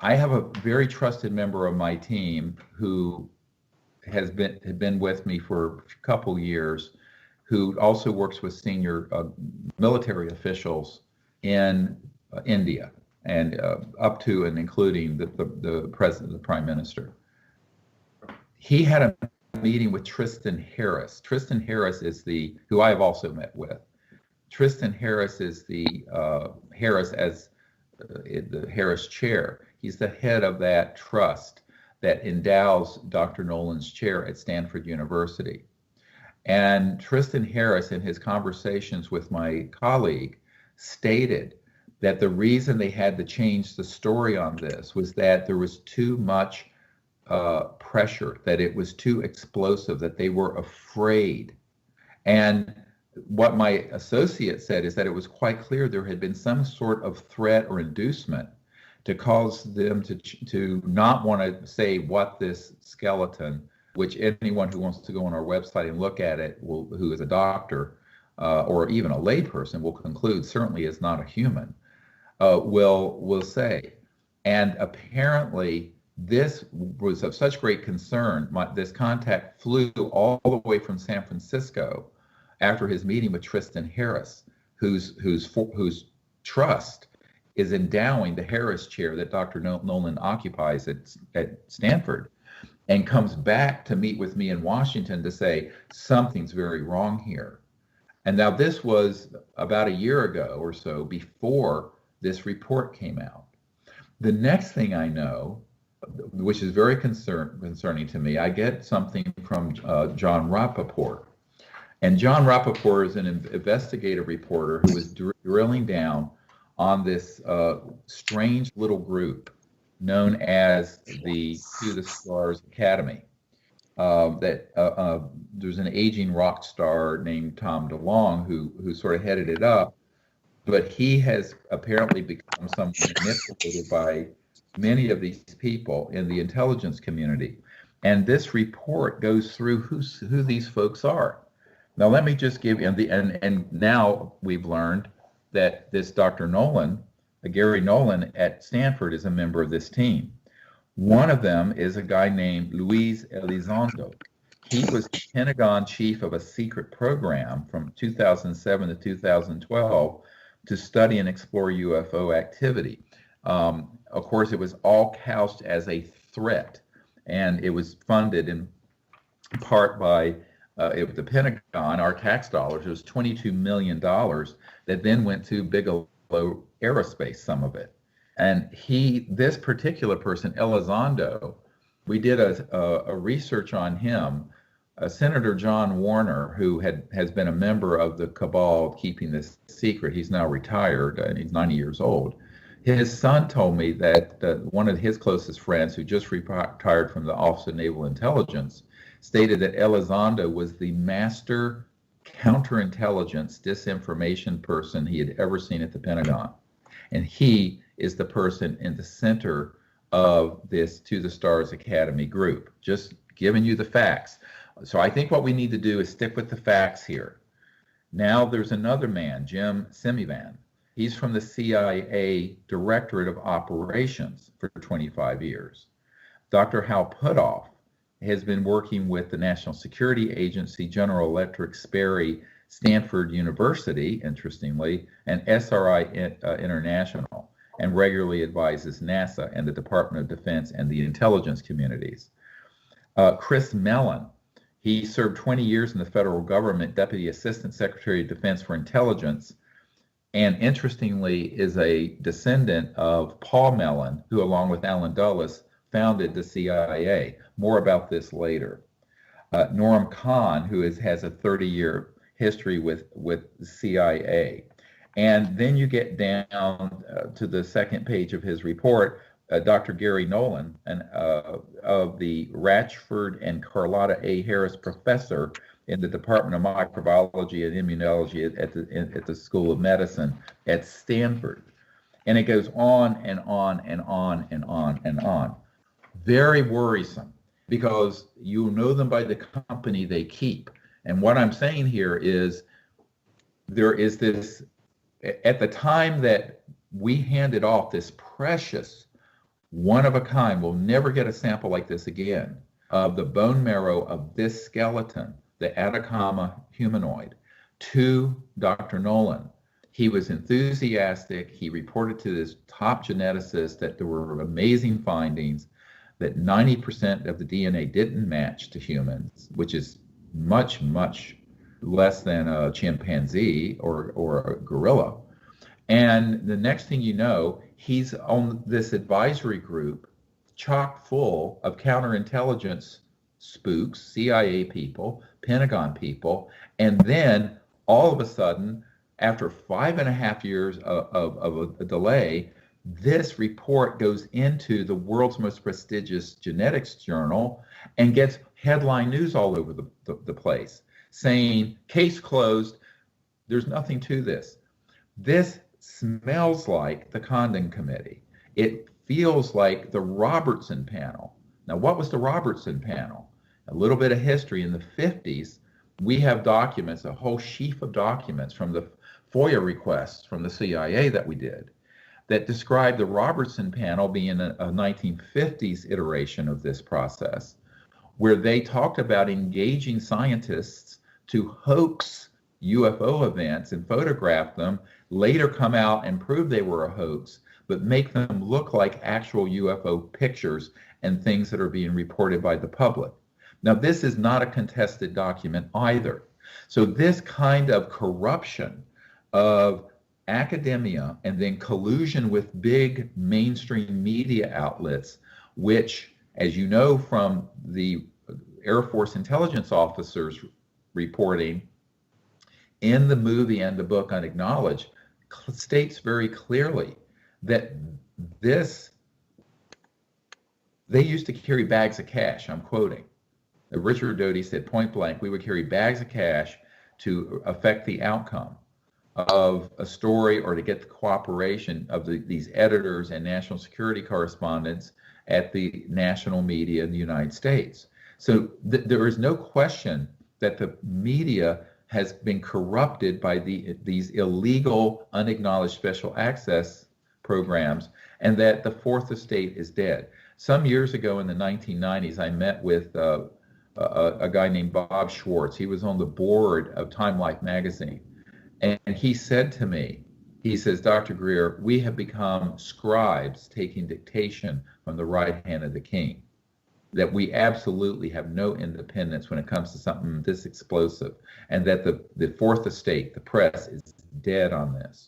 I have a very trusted member of my team who had been with me for a couple years, who also works with senior military officials in India, and up to and including the president, the prime minister. He had a meeting with Tristan Harris. Tristan Harris is who I have also met with. Tristan Harris is the Harris chair. He's the head of that trust that endows Dr. Nolan's chair at Stanford University. And Tristan Harris, in his conversations with my colleague, stated that the reason they had to change the story on this was that there was too much pressure, that it was too explosive, that they were afraid. And what my associate said is that it was quite clear there had been some sort of threat or inducement to cause them to not want to say what this skeleton, which anyone who wants to go on our website and look at it, who is a doctor or even a layperson, will conclude certainly is not a human, will say. And apparently this was of such great concern. This contact flew all the way from San Francisco after his meeting with Tristan Harris, whose trust is endowing the Harris chair that Dr. Nolan occupies at Stanford, and comes back to meet with me in Washington to say something's very wrong here. And now this was about a year ago or so before this report came out. The next thing I know, which is very concerning to me, I get something from John Rappaport. And John Rappaport is an investigative reporter who was drilling down on this strange little group known as the To the Stars Academy. There's an aging rock star named Tom DeLonge who sort of headed it up, but he has apparently become somewhat manipulated by many of these people in the intelligence community. And this report goes through who these folks are. Now, let me just give you, and now we've learned that this Dr. Nolan, Gary Nolan at Stanford, is a member of this team. One of them is a guy named Luis Elizondo. He was the Pentagon chief of a secret program from 2007 to 2012 to study and explore UFO activity. Of course, it was all couched as a threat, and it was funded in part by the Pentagon, our tax dollars. It was $22 million that then went to Bigelow Aerospace, some of it. And this particular person, Elizondo, we did a research on him. Senator John Warner, who has been a member of the cabal keeping this secret, he's now retired and he's 90 years old. His son told me that one of his closest friends, who just retired from the Office of Naval Intelligence, stated that Elizondo was the master counterintelligence disinformation person he had ever seen at the Pentagon. And he is the person in the center of this To the Stars Academy group. Just giving you the facts. So I think what we need to do is stick with the facts here. Now there's another man, Jim Semivan. He's from the CIA Directorate of Operations for 25 years. Dr. Hal Puthoff has been working with the National Security Agency, General Electric, Sperry, Stanford University, interestingly, and SRI International, and regularly advises NASA and the Department of Defense and the intelligence communities. Chris Mellon, he served 20 years in the federal government, Deputy Assistant Secretary of Defense for Intelligence, and interestingly is a descendant of Paul Mellon, who along with Allen Dulles founded the CIA. More about this later. Norm Kahn, who has a 30-year history with the CIA. And then you get down to the second page of his report, Dr. Gary Nolan, of the Ratchford and Carlotta A. Harris Professor in the Department of Microbiology and Immunology at the School of Medicine at Stanford. And it goes on and on and on and on and on. Very worrisome, because you know them by the company they keep. And what I'm saying here is there is this, at the time that we handed off this precious, one of a kind, we'll never get a sample like this again, of the bone marrow of this skeleton, the Atacama humanoid, to Dr. Nolan. He was enthusiastic. He reported to this top geneticist that there were amazing findings, that 90% of the DNA didn't match to humans, which is much, much less than a chimpanzee or a gorilla. And the next thing you know, he's on this advisory group chock full of counterintelligence spooks, CIA people, Pentagon people, and then all of a sudden, after 5.5 years of a delay, this report goes into the world's most prestigious genetics journal and gets headline news all over the place, saying, case closed, there's nothing to this. This smells like the Condon Committee. It feels like the Robertson panel. Now, what was the Robertson panel? A little bit of history. In the 50s, we have documents, a whole sheaf of documents from the FOIA requests from the CIA that we did, that describe the Robertson panel being a 1950s iteration of this process, where they talked about engaging scientists to hoax UFO events and photograph them, later come out and prove they were a hoax, but make them look like actual UFO pictures and things that are being reported by the public. Now, this is not a contested document either. So this kind of corruption of academia and then collusion with big mainstream media outlets, which, as you know from the Air Force intelligence officers reporting in the movie and the book Unacknowledged, states very clearly that they used to carry bags of cash. I'm quoting. Richard Doty said point blank, we would carry bags of cash to affect the outcome of a story or to get the cooperation of these editors and national security correspondents at the national media in the United States. So there is no question that the media has been corrupted by these illegal, unacknowledged special access programs, and that the fourth estate is dead. Some years ago in the 1990s, I met with a guy named Bob Schwartz. He was on the board of Time Life magazine. And he said to me, he says, Dr. Greer, we have become scribes taking dictation from the right hand of the king, that we absolutely have no independence when it comes to something this explosive, and that the fourth estate, the press, is dead on this.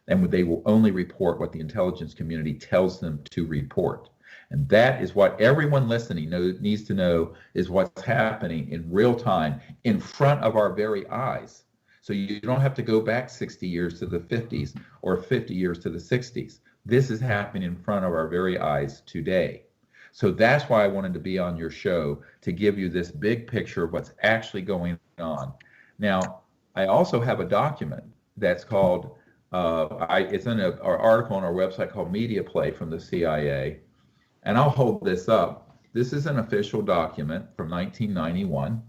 And they will only report what the intelligence community tells them to report. And that is what everyone listening needs to know, is what's happening in real time in front of our very eyes. So you don't have to go back 60 years to the 50s or 50 years to the 60s. This is happening in front of our very eyes today. So that's why I wanted to be on your show, to give you this big picture of what's actually going on. Now, I also have a document that's called, it's in an article on our website called Media Play from the CIA. And I'll hold this up. This is an official document from 1991.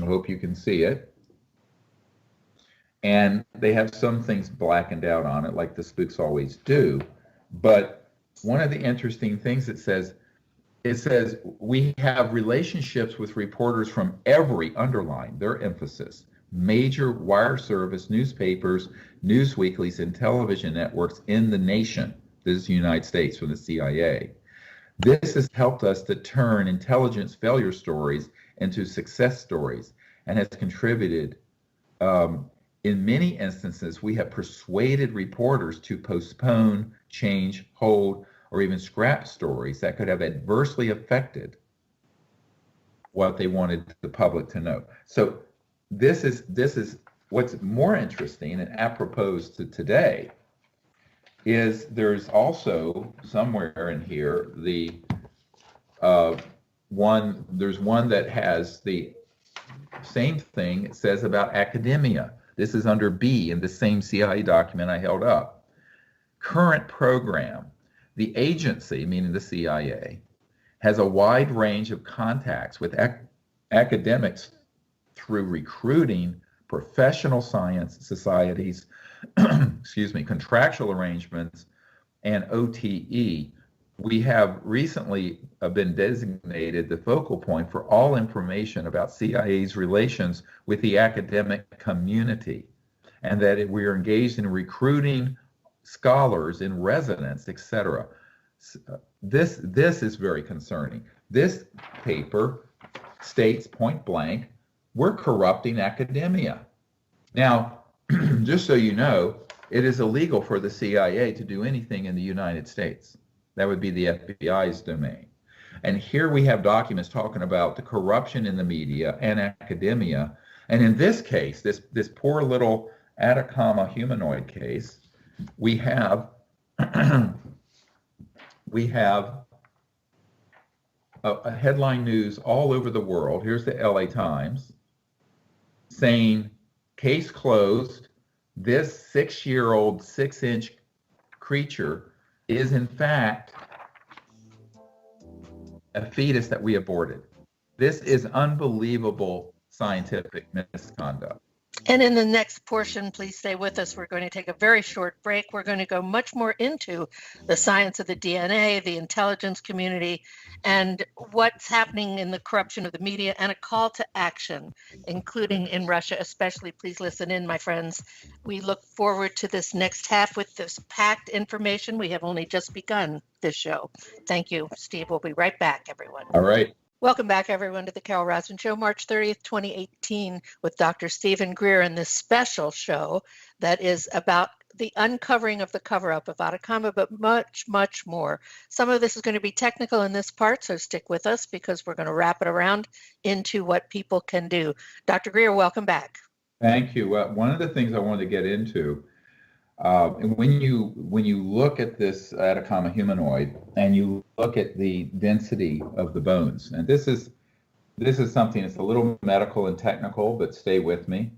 I hope you can see it. And they have some things blackened out on it, like the spooks always do. But one of the interesting things it says, we have relationships with reporters from every, underline their emphasis, major wire service newspapers, news weeklies, and television networks in the nation. This is the United States from the CIA. This has helped us to turn intelligence failure stories into success stories, and has contributed. In many instances, we have persuaded reporters to postpone, change, hold, or even scrap stories that could have adversely affected what they wanted the public to know. So this is what's more interesting and apropos to today, is there's also somewhere in here there's one that has the same thing it says about academia. This is under B in the same CIA document I held up. Current program. The agency, meaning the CIA, has a wide range of contacts with academics through recruiting, professional science societies, contractual arrangements, and OTE. We have recently been designated the focal point for all information about CIA's relations with the academic community, and that we are engaged in recruiting scholars in residence, etc. This is very concerning. This paper states point blank, we're corrupting academia. Now, just so you know, it is illegal for the CIA to do anything in the United States. That would be the FBI's domain. And here we have documents talking about the corruption in the media and academia. And in this case, this poor little Atacama humanoid case, we have a headline news all over the world. Here's the LA Times saying, case closed. This 6-year-old 6-inch creature is in fact a fetus that we aborted. This is unbelievable scientific misconduct. And in the next portion, please stay with us. We're going to take a very short break. We're going to go much more into the science of the DNA, the intelligence community, and what's happening in the corruption of the media, and a call to action, including in Russia especially. Please listen in, my friends. We look forward to this next half with this packed information. We have only just begun this show. Thank you, Steve. We'll be right back, everyone. All right. Welcome back, everyone, to the Carol Rasmussen Show, March 30th, 2018, with Dr. Stephen Greer in this special show that is about the uncovering of the cover-up of Atacama, but much, much more. Some of this is going to be technical in this part, so stick with us because we're going to wrap it around into what people can do. Dr. Greer, welcome back. Thank you. One of the things I wanted to get into, and when you look at this Atacama humanoid and you look at the density of the bones, and this is something that's a little medical and technical, but stay with me.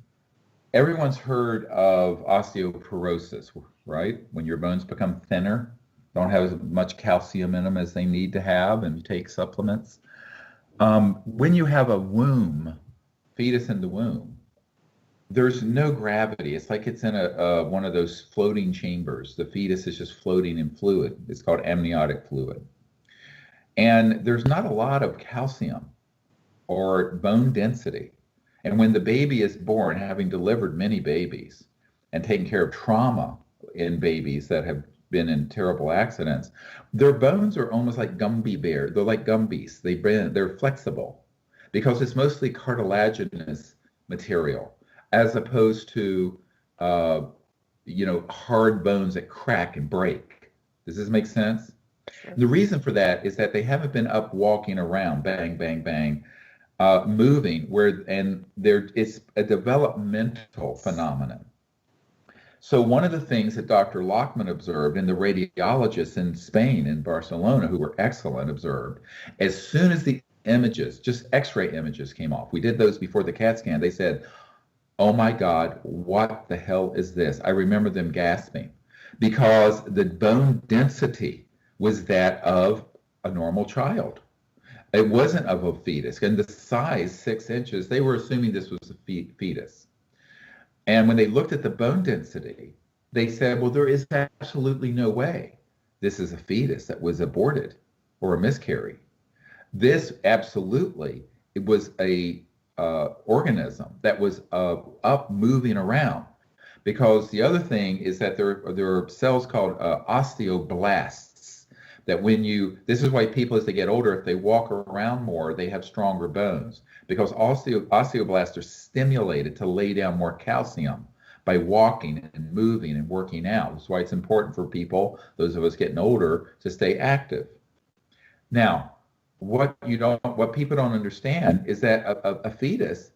Everyone's heard of osteoporosis, right? When your bones become thinner, don't have as much calcium in them as they need to have, and you take supplements. When you have a womb, fetus in the womb, there's no gravity. It's like it's in a one of those floating chambers. The fetus is just floating in fluid. It's called amniotic fluid. And there's not a lot of calcium or bone density. And when the baby is born, having delivered many babies and taken care of trauma in babies that have been in terrible accidents, their bones are almost like Gumby bear. They're like Gumbies. They're flexible because it's mostly cartilaginous material, as opposed to hard bones that crack and break. Does this make sense? Sure. The reason for that is that they haven't been up walking around, bang, bang, bang, moving, it's a developmental phenomenon. So one of the things that Dr. Lachman observed, and the radiologists in Spain, in Barcelona, who were excellent, observed, as soon as the images, just X-ray images came off, we did those before the CAT scan, they said, oh my God, what the hell is this? I remember them gasping because the bone density was that of a normal child. It wasn't of a fetus. And the size, 6 inches, they were assuming this was a fetus. And when they looked at the bone density, they said, well, there is absolutely no way this is a fetus that was aborted or a miscarry. This absolutely, it was a organism that was up moving around, because the other thing is that there are cells called osteoblasts that this is why people, as they get older, if they walk around more, they have stronger bones, because osteoblasts are stimulated to lay down more calcium by walking and moving and working out. That's why it's important for people, those of us getting older, to stay active. Now, what people don't understand is that a fetus,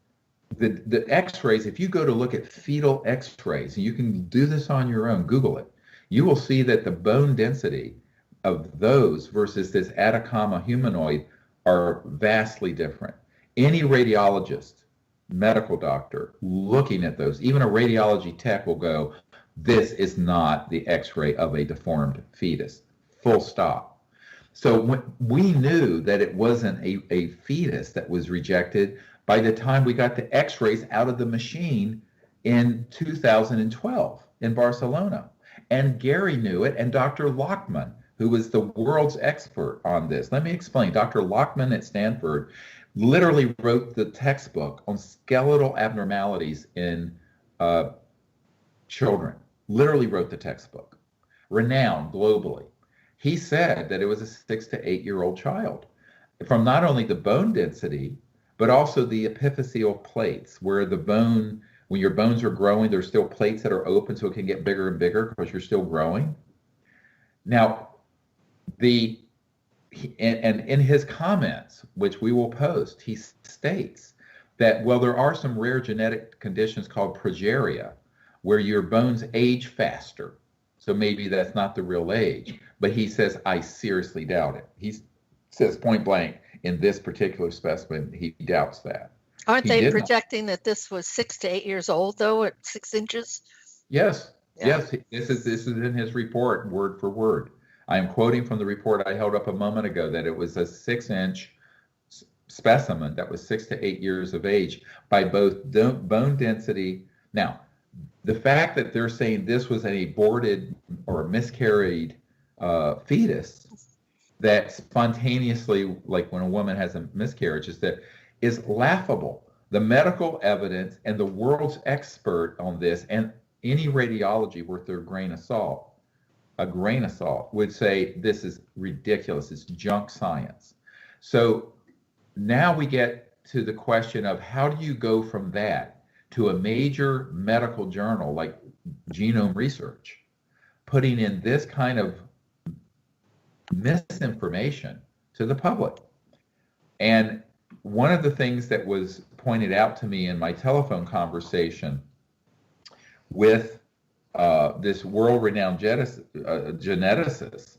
the X-rays, if you go to look at fetal X-rays, and you can do this on your own, Google it, you will see that the bone density of those versus this Atacama humanoid are vastly different. Any radiologist, medical doctor looking at those, even a radiology tech, will go, this is not the X-ray of a deformed fetus, full stop. So when we knew that it wasn't a fetus that was rejected by the time we got the X-rays out of the machine in 2012 in Barcelona. And Gary knew it, and Dr. Lachman, who was the world's expert on this. Let me explain. Dr. Lachman at Stanford literally wrote the textbook on skeletal abnormalities in children, literally wrote the textbook, renowned globally. He said that it was a 6 to 8 year old child, from not only the bone density, but also the epiphyseal plates, where the bone, when your bones are growing, there's still plates that are open so it can get bigger and bigger because you're still growing. Now, and in his comments, which we will post, he states that, well, there are some rare genetic conditions called progeria, where your bones age faster. So maybe that's not the real age. But he says, I seriously doubt it. He says point blank, in this particular specimen, he doubts that. Aren't they projecting that this was 6 to 8 years old, though, at 6 inches? Yes, yeah. Yes. This is in his report, word for word. I am quoting from the report I held up a moment ago that it was a 6-inch specimen that was 6 to 8 years of age by both bone density. Now, the fact that they're saying this was an aborted or miscarried fetus that spontaneously, like when a woman has a miscarriage, is laughable. The medical evidence and the world's expert on this, and any radiology worth a grain of salt would say this is ridiculous. It's junk science. So now we get to the question of how do you go from that to a major medical journal like Genome Research, putting in this kind of misinformation to the public. And one of the things that was pointed out to me in my telephone conversation with this world-renowned geneticist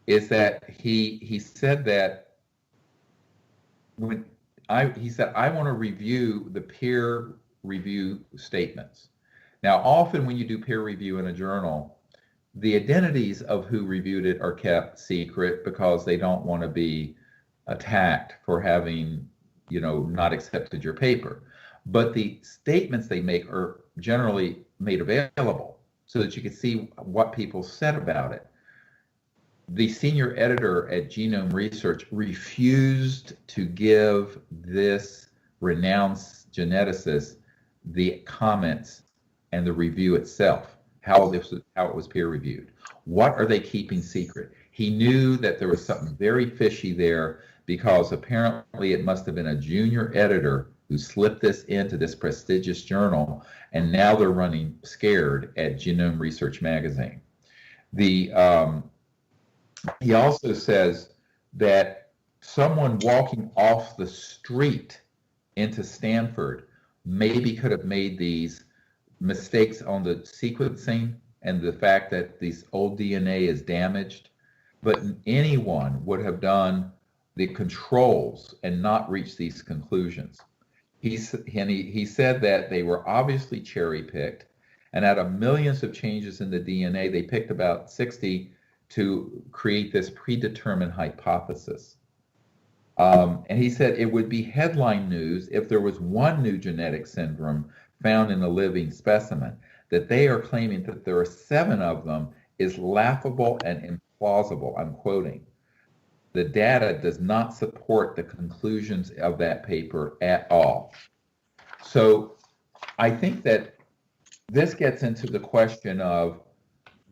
is that he said that he said, I want to review the peer review statements. Now, often when you do peer review in a journal, the identities of who reviewed it are kept secret because they don't want to be attacked for having, not accepted your paper. But the statements they make are generally made available so that you can see what people said about it. The senior editor at Genome Research refused to give this renowned geneticist the comments and the review itself, how it was peer reviewed. What are they keeping secret? He knew that there was something very fishy there because apparently it must have been a junior editor who slipped this into this prestigious journal, and now they're running scared at Genome Research magazine. He also says that someone walking off the street into Stanford maybe could have made these mistakes on the sequencing and the fact that this old DNA is damaged, but anyone would have done the controls and not reached these conclusions. He said that they were obviously cherry-picked, and out of millions of changes in the DNA, they picked about 60 to create this predetermined hypothesis. And he said it would be headline news if there was one new genetic syndrome found in a living specimen. That they are claiming that there are 7 of them is laughable and implausible. I'm quoting. The data does not support the conclusions of that paper at all. So I think that this gets into the question of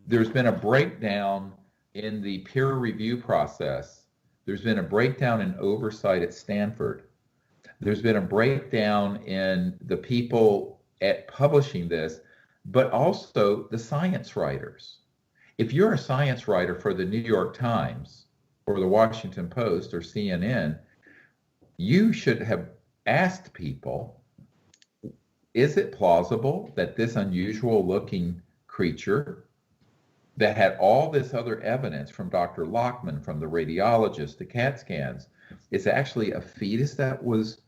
there's been a breakdown in the peer review process. There's been a breakdown in oversight at Stanford. There's been a breakdown in the people at publishing this, but also the science writers. If you're a science writer for the New York Times or the Washington Post or CNN, you should have asked people, is it plausible that this unusual looking creature that had all this other evidence from Dr. Lockman, from the radiologist, the CAT scans, is actually a fetus that was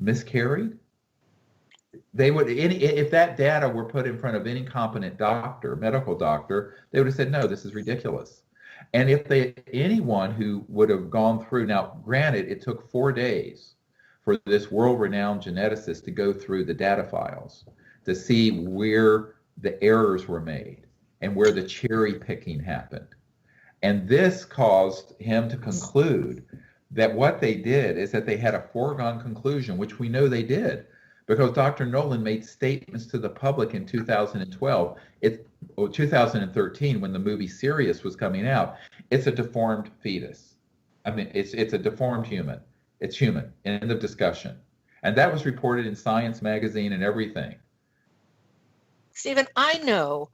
miscarried? They would, if that data were put in front of any competent doctor, medical doctor, they would have said, no, this is ridiculous. And if anyone who would have gone through, now granted, it took 4 days for this world-renowned geneticist to go through the data files to see where the errors were made and where the cherry picking happened. And this caused him to conclude that what they did is that they had a foregone conclusion, which we know they did, because Dr. Nolan made statements to the public in 2012, or 2013, when the movie Sirius was coming out. It's a deformed fetus. I mean, it's a deformed human. It's human. End of discussion. And that was reported in Science magazine and everything. Stephen, I know,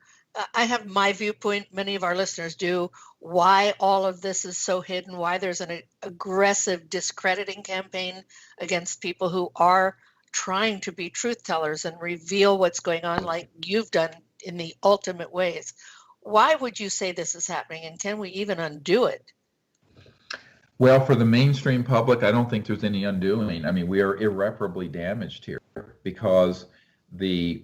I have my viewpoint, many of our listeners do, why all of this is so hidden, why there's an aggressive discrediting campaign against people who are trying to be truth tellers and reveal what's going on like you've done in the ultimate ways. Why would you say this is happening, and can we even undo it? Well, for the mainstream public, I don't think there's any undoing. I mean, we are irreparably damaged here because the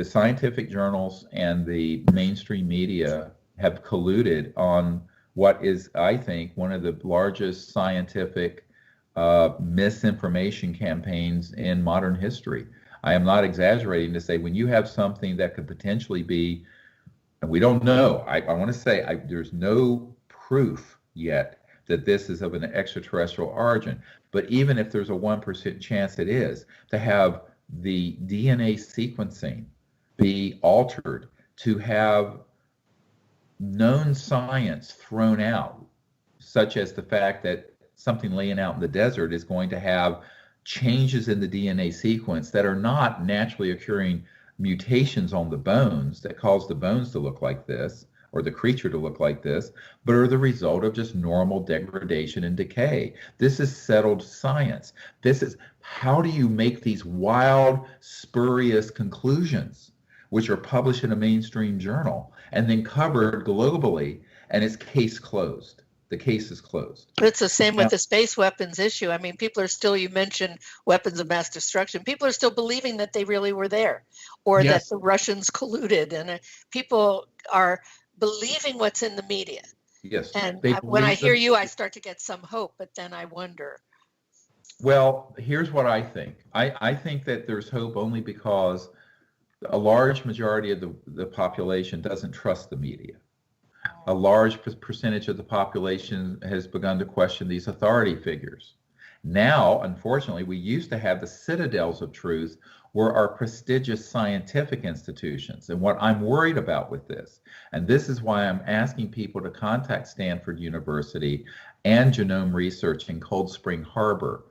scientific journals and the mainstream media have colluded on what is, I think, one of the largest scientific misinformation campaigns in modern history. I am not exaggerating to say when you have something that could potentially be, and we don't know, I want to say there's no proof yet that this is of an extraterrestrial origin, but even if there's a 1% chance it is, to have the DNA sequencing be altered, to have known science thrown out, such as the fact that something laying out in the desert is going to have changes in the DNA sequence that are not naturally occurring mutations on the bones that cause the bones to look like this or the creature to look like this, but are the result of just normal degradation and decay. This is settled science. This is, how do you make these wild, spurious conclusions, which are published in a mainstream journal and then covered globally, and it's case closed? The case is closed. It's the same with the space weapons issue. I mean, people are still, you mentioned weapons of mass destruction. People are still believing that they really were there, or Yes. that the Russians colluded, and people are believing what's in the media. Yes. And when I hear you, I start to get some hope, but then I wonder. Well, here's what I think. I think that there's hope only because a large majority of the population doesn't trust the media. A large percentage of the population has begun to question these authority figures. Now, unfortunately, we used to have the citadels of truth were our prestigious scientific institutions. And what I'm worried about with this, and this is why I'm asking people to contact Stanford University and Genome Research in Cold Spring Harbor,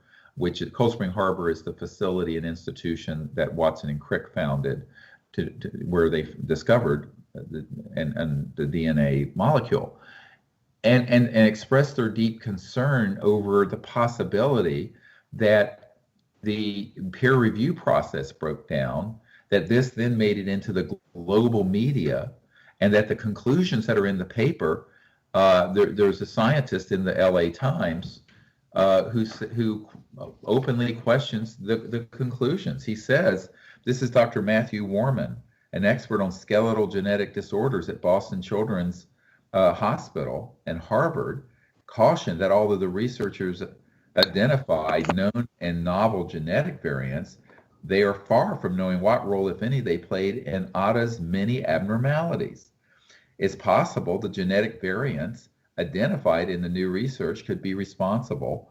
Cold Spring Harbor is the facility and institution that Watson and Crick founded where they discovered the DNA molecule, and expressed their deep concern over the possibility that the peer review process broke down, that this then made it into the global media, and that the conclusions that are in the paper, there's a scientist in the LA Times who openly questions the conclusions. He says, this is Dr. Matthew Warman, an expert on skeletal genetic disorders at Boston Children's Hospital and Harvard, cautioned that although the researchers identified known and novel genetic variants, they are far from knowing what role, if any, they played in ADA's many abnormalities. It's possible the genetic variants identified in the new research could be responsible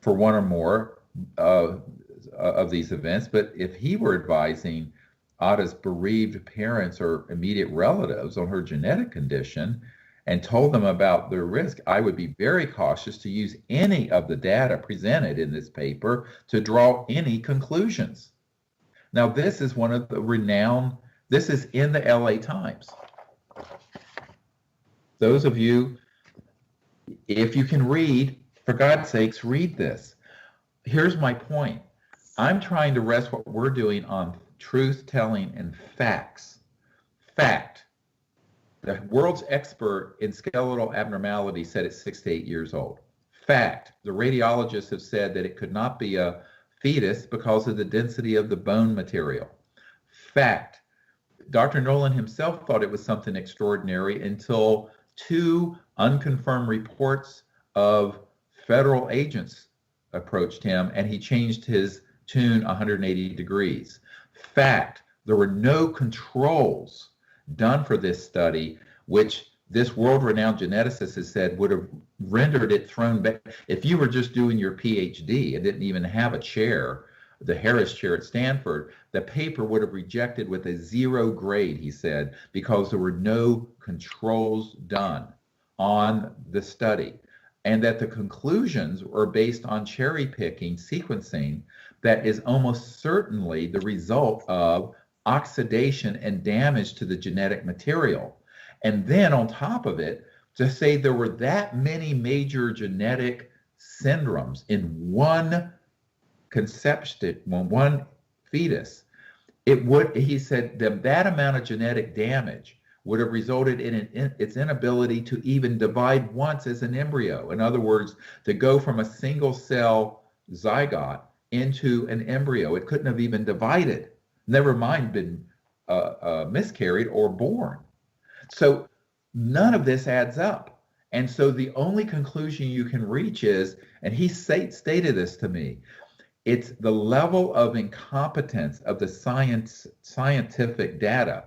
for one or more of these events, but if he were advising Ada's bereaved parents or immediate relatives on her genetic condition and told them about their risk, I would be very cautious to use any of the data presented in this paper to draw any conclusions. Now, this is one of the renowned, this is in the LA Times. Those of you, if you can read, for God's sakes, read this. Here's my point. I'm trying to rest what we're doing on truth telling and facts. Fact. The world's expert in skeletal abnormality said it's 6 to 8 years old. Fact. The radiologists have said that it could not be a fetus because of the density of the bone material. Fact. Dr. Nolan himself thought it was something extraordinary until 2 unconfirmed reports of federal agents approached him and he changed his tune 180 degrees. Fact, there were no controls done for this study, which this world-renowned geneticist has said would have rendered it thrown back. If you were just doing your PhD and didn't even have a chair, the Harris Chair at Stanford, the paper would have rejected with a 0 grade, he said, because there were no controls done on the study, and that the conclusions were based on cherry-picking sequencing that is almost certainly the result of oxidation and damage to the genetic material. And then on top of it, to say there were that many major genetic syndromes in one conception, one fetus, it would, he said, that amount of genetic damage would have resulted in its inability to even divide once as an embryo. In other words, to go from a single cell zygote into an embryo. It couldn't have even divided, never mind been miscarried or born. So none of this adds up. And so the only conclusion you can reach is, and he stated this to me, it's the level of incompetence of the scientific data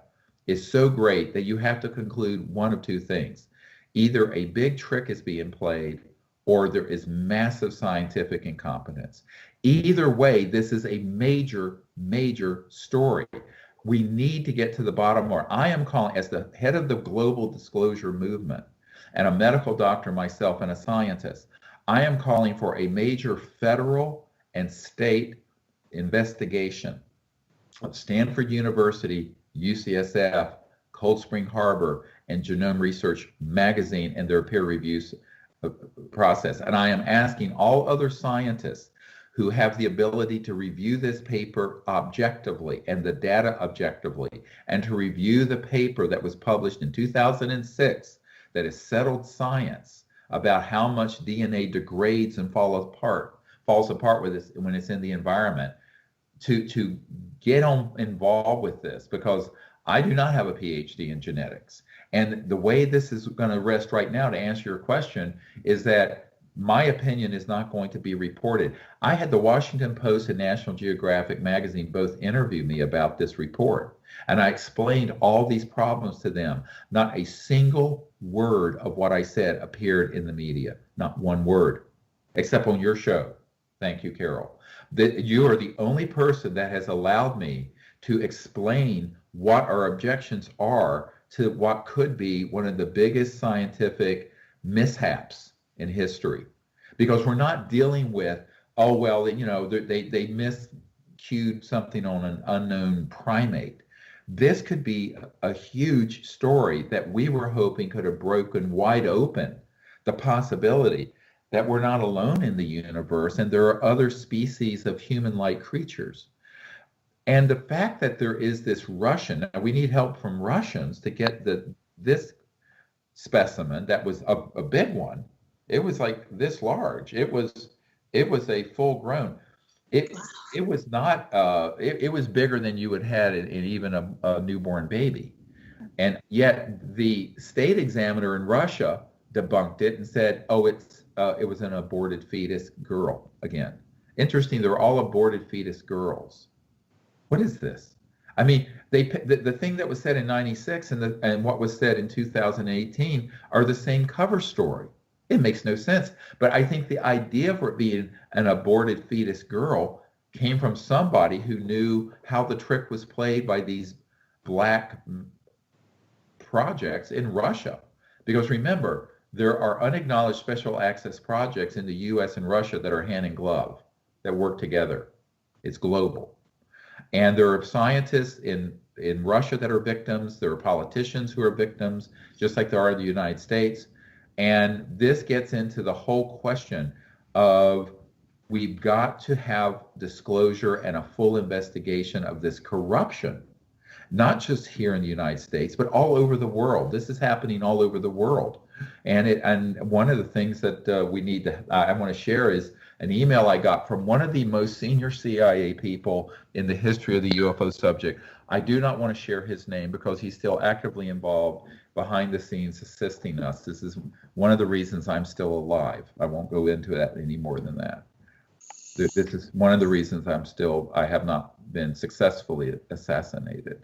is so great that you have to conclude one of 2 things. Either a big trick is being played or there is massive scientific incompetence. Either way, this is a major, major story. We need to get to the bottom line. I am calling, as the head of the global disclosure movement and a medical doctor myself and a scientist, I am calling for a major federal and state investigation of Stanford University, UCSF, Cold Spring Harbor, and Genome Research Magazine and their peer review process. And I am asking all other scientists who have the ability to review this paper objectively and the data objectively, and to review the paper that was published in 2006 that is settled science about how much DNA degrades and falls apart when it's in the environment, to get involved with this, because I do not have a PhD in genetics. And the way this is going to rest right now, to answer your question, is that my opinion is not going to be reported. I had the Washington Post and National Geographic magazine both interview me about this report, and I explained all these problems to them. Not a single word of what I said appeared in the media, not one word, except on your show. Thank you, Carol. You are the only person that has allowed me to explain what our objections are to what could be one of the biggest scientific mishaps in history. Because we're not dealing with, oh, well, you know, they miscued something on an unknown primate. This could be a huge story that we were hoping could have broken wide open the possibility that we're not alone in the universe and there are other species of human-like creatures. And the fact that there is this Russian, we need help from Russians to get this specimen that was a big one. It was like this large. It was a full grown. It was not. It was bigger than you would had in even a newborn baby, and yet the state examiner in Russia debunked it and said, "Oh, it was an aborted fetus girl again." Interesting. They're all aborted fetus girls. What is this? I mean, the thing that was said in '96 and what was said in 2018 are the same cover story. It makes no sense. But I think the idea for it being an aborted fetus girl came from somebody who knew how the trick was played by these black projects in Russia. Because remember, there are unacknowledged special access projects in the US and Russia that are hand in glove, that work together. It's global. And there are scientists in Russia that are victims. There are politicians who are victims, just like there are in the United States. And this gets into the whole question of we've got to have disclosure and a full investigation of this corruption, not just here in the United States, but all over the world. This is happening all over the world. And one of the things that I want to share is an email I got from one of the most senior CIA people in the history of the UFO subject. I do not want to share his name because he's still actively involved behind the scenes assisting us. This is one of the reasons I'm still alive. I won't go into that any more than that. This is one of the reasons I have not been successfully assassinated.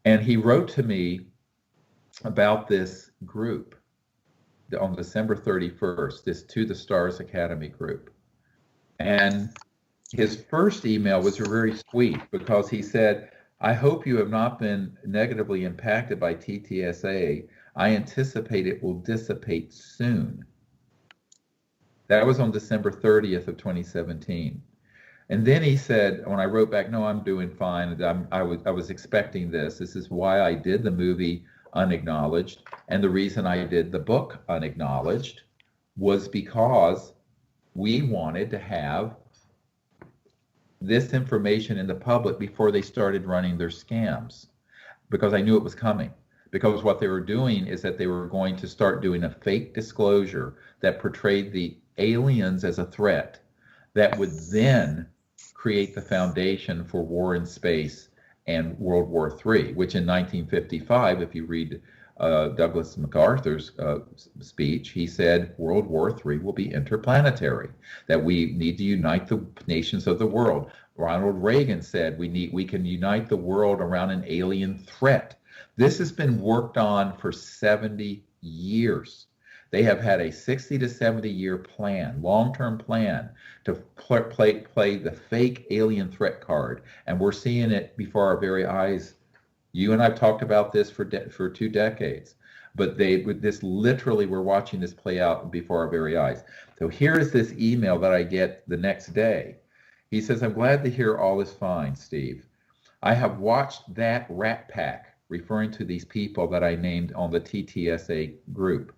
And he wrote to me about this group on December 31st, this To the Stars Academy group. And his first email was very sweet because he said, "I hope you have not been negatively impacted by TTSA. I anticipate it will dissipate soon." That was on December 30th of 2017. And then he said, when I wrote back, "No, I'm doing fine. I was expecting this. This is why I did the movie Unacknowledged. And the reason I did the book Unacknowledged was because we wanted to have this information in the public before they started running their scams, because I knew it was coming. Because what they were doing is that they were going to start doing a fake disclosure that portrayed the aliens as a threat that would then create the foundation for war in space and World War III, which in 1955, if you read Douglas MacArthur's speech, he said World War III will be interplanetary, that we need to unite the nations of the world. Ronald Reagan said we can unite the world around an alien threat. This has been worked on for 70 years. They have had a 60 to 70 year plan, long-term plan, to play the fake alien threat card, and we're seeing it before our very eyes. You and I've talked about this for 2 decades. but this literally, we're watching this play out before our very eyes. So here is this email that I get the next day. He says, I'm glad to hear all is fine, Steve. I have watched that rat pack, referring to these people that I named on the TTSA group.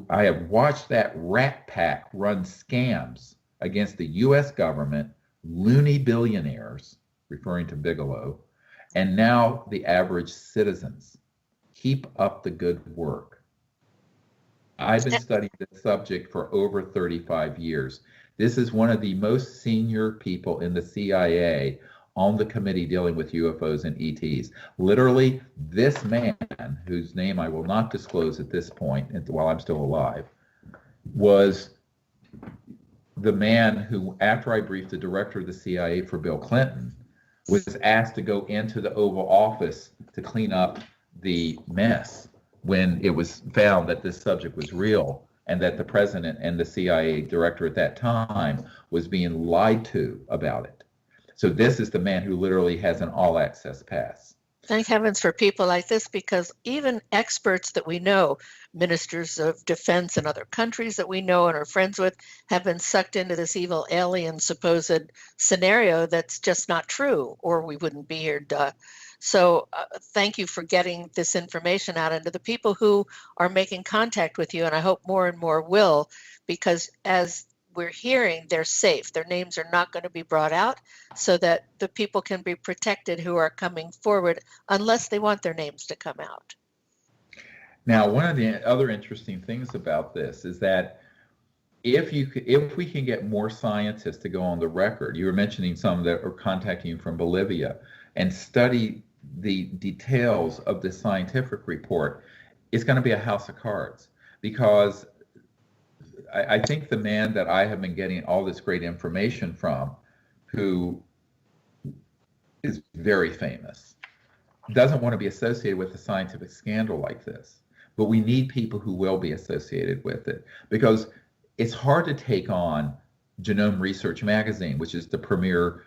I have watched that rat pack run scams against the U.S. government, loony billionaires, referring to Bigelow, and now the average citizens. Keep up the good work. I've been studying this subject for over 35 years. This is one of the most senior people in the CIA on the committee dealing with UFOs and ETs. Literally, this man, whose name I will not disclose at this point while I'm still alive, was the man who, after I briefed the director of the CIA for Bill Clinton, was asked to go into the Oval Office to clean up the mess when it was found that this subject was real and that the president and the CIA director at that time was being lied to about it. So this is the man who literally has an all-access pass. Thank heavens for people like this, because even experts that we know, ministers of defense in other countries that we know and are friends with, have been sucked into this evil alien supposed scenario that's just not true, or we wouldn't be here, duh. So thank you for getting this information out into the people who are making contact with you, and I hope more and more will, because as we're hearing, they're safe. Their names are not going to be brought out, so that the people can be protected who are coming forward, unless they want their names to come out. Now, one of the other interesting things about this is that if we can get more scientists to go on the record, you were mentioning some that are contacting you from Bolivia, and study the details of the scientific report, it's going to be a house of cards, because I think the man that I have been getting all this great information from, who is very famous, doesn't want to be associated with a scientific scandal like this. But we need people who will be associated with it, because it's hard to take on Genome Research Magazine, which is the premier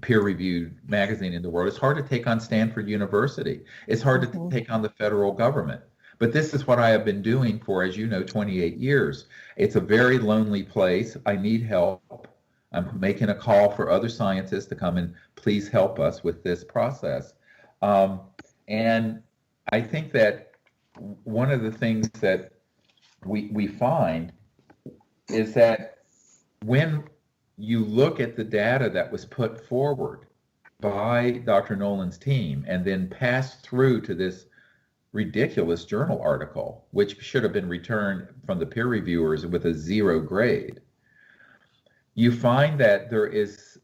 peer-reviewed magazine in the world. It's hard to take on Stanford University. It's hard to take on the federal government. But this is what I have been doing for, as you know, 28 years. It's a very lonely place. I need help. I'm making a call for other scientists to come and please help us with this process. And I think that one of the things that we find is that when you look at the data that was put forward by Dr. Nolan's team and then passed through to this ridiculous journal article, which should have been returned from the peer reviewers with a 0 grade, you find that there is,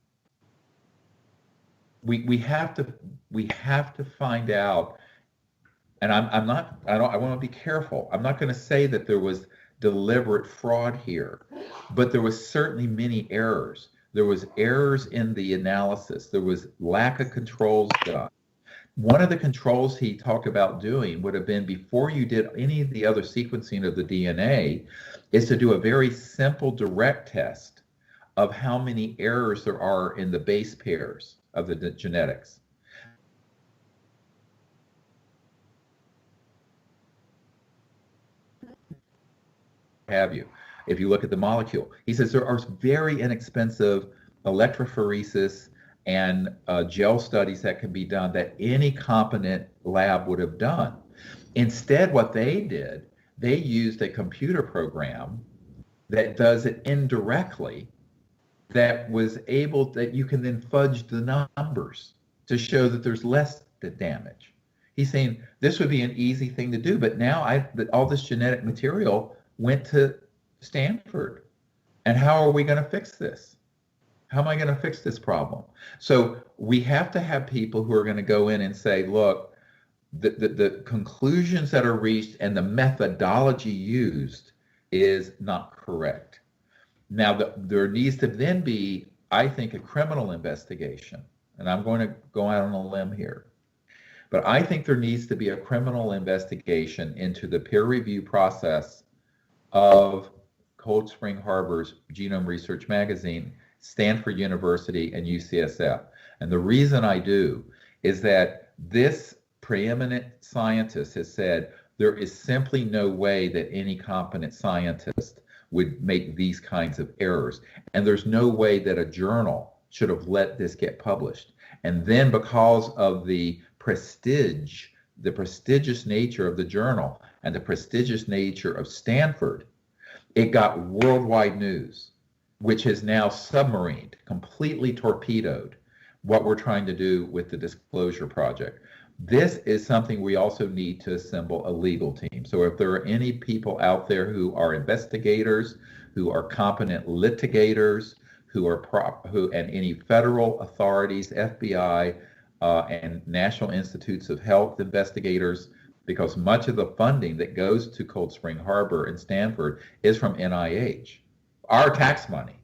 we have to find out, and I want to be careful. I'm not going to say that there was deliberate fraud here, but there was certainly many errors. There was errors in the analysis. There was lack of controls done. One of the controls he talked about doing would have been, before you did any of the other sequencing of the DNA, is to do a very simple direct test of how many errors there are in the base pairs of the genetics. Have you? If you look at the molecule, he says there are very inexpensive electrophoresis and gel studies that can be done that any competent lab would have done. Instead, what they did, they used a computer program that does it indirectly, that was able, that you can then fudge the numbers to show that there's less damage. He's saying this would be an easy thing to do, but now all this genetic material went to Stanford. And how are we going to fix this? How am I going to fix this problem? So we have to have people who are going to go in and say, look, the conclusions that are reached and the methodology used is not correct. Now, there needs to then be, I think, a criminal investigation. And I'm going to go out on a limb here. But I think there needs to be a criminal investigation into the peer review process of Cold Spring Harbor's Genome Research Magazine, Stanford University, and UCSF. And the reason I do is that this preeminent scientist has said, There is simply no way that any competent scientist would make these kinds of errors. And there's no way that a journal should have let this get published. And then because of the prestigious nature of the journal and the prestigious nature of Stanford, it got worldwide news, which has now submarined, completely torpedoed what we're trying to do with the Disclosure Project. This is something we also need to assemble a legal team. So if there are any people out there who are investigators, who are competent litigators, and any federal authorities, FBI, and National Institutes of Health investigators, because much of the funding that goes to Cold Spring Harbor and Stanford is from NIH. Our tax money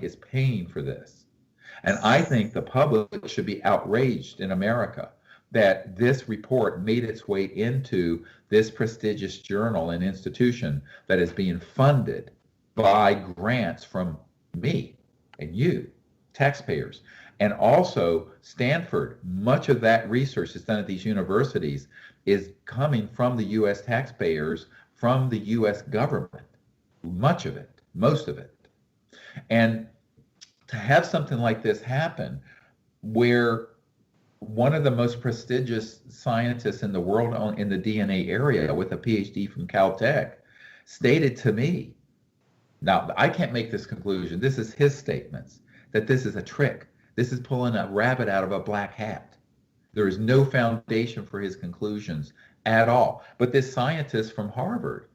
is paying for this. And I think the public should be outraged in America that this report made its way into this prestigious journal and institution that is being funded by grants from me and you, taxpayers. And also Stanford, much of that research that's done at these universities is coming from the US taxpayers, from the US government, much of it, most of it. And to have something like this happen where one of the most prestigious scientists in the world in the DNA area with a PhD from Caltech stated to me, now I can't make this conclusion, this is his statements, that this is a trick. This is pulling a rabbit out of a black hat. There is no foundation for his conclusions at all. But this scientist from Harvard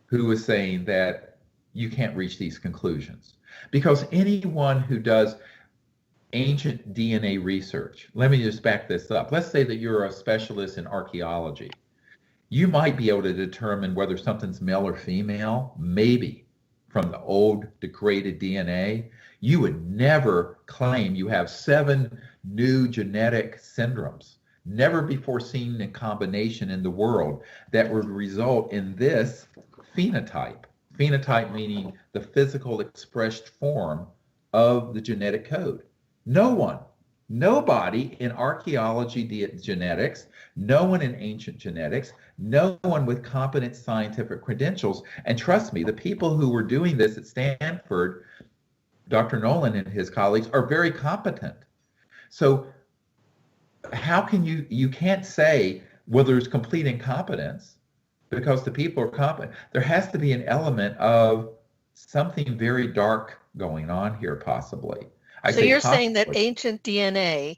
who was saying that you can't reach these conclusions. Because anyone who does ancient DNA research, let me just back this up. Let's say that you're a specialist in archaeology. You might be able to determine whether something's male or female, maybe from the old degraded DNA. You would never claim you have 7 new genetic syndromes, never before seen in combination in the world, that would result in this phenotype. Phenotype meaning the physical expressed form of the genetic code. No one, nobody in archaeology genetics, no one in ancient genetics, no one with competent scientific credentials. And trust me, the people who were doing this at Stanford, Dr. Nolan and his colleagues, are very competent. So how can you can't say, well, there's complete incompetence because the people are competent. There has to be an element of something very dark going on here, possibly. So you're saying that ancient DNA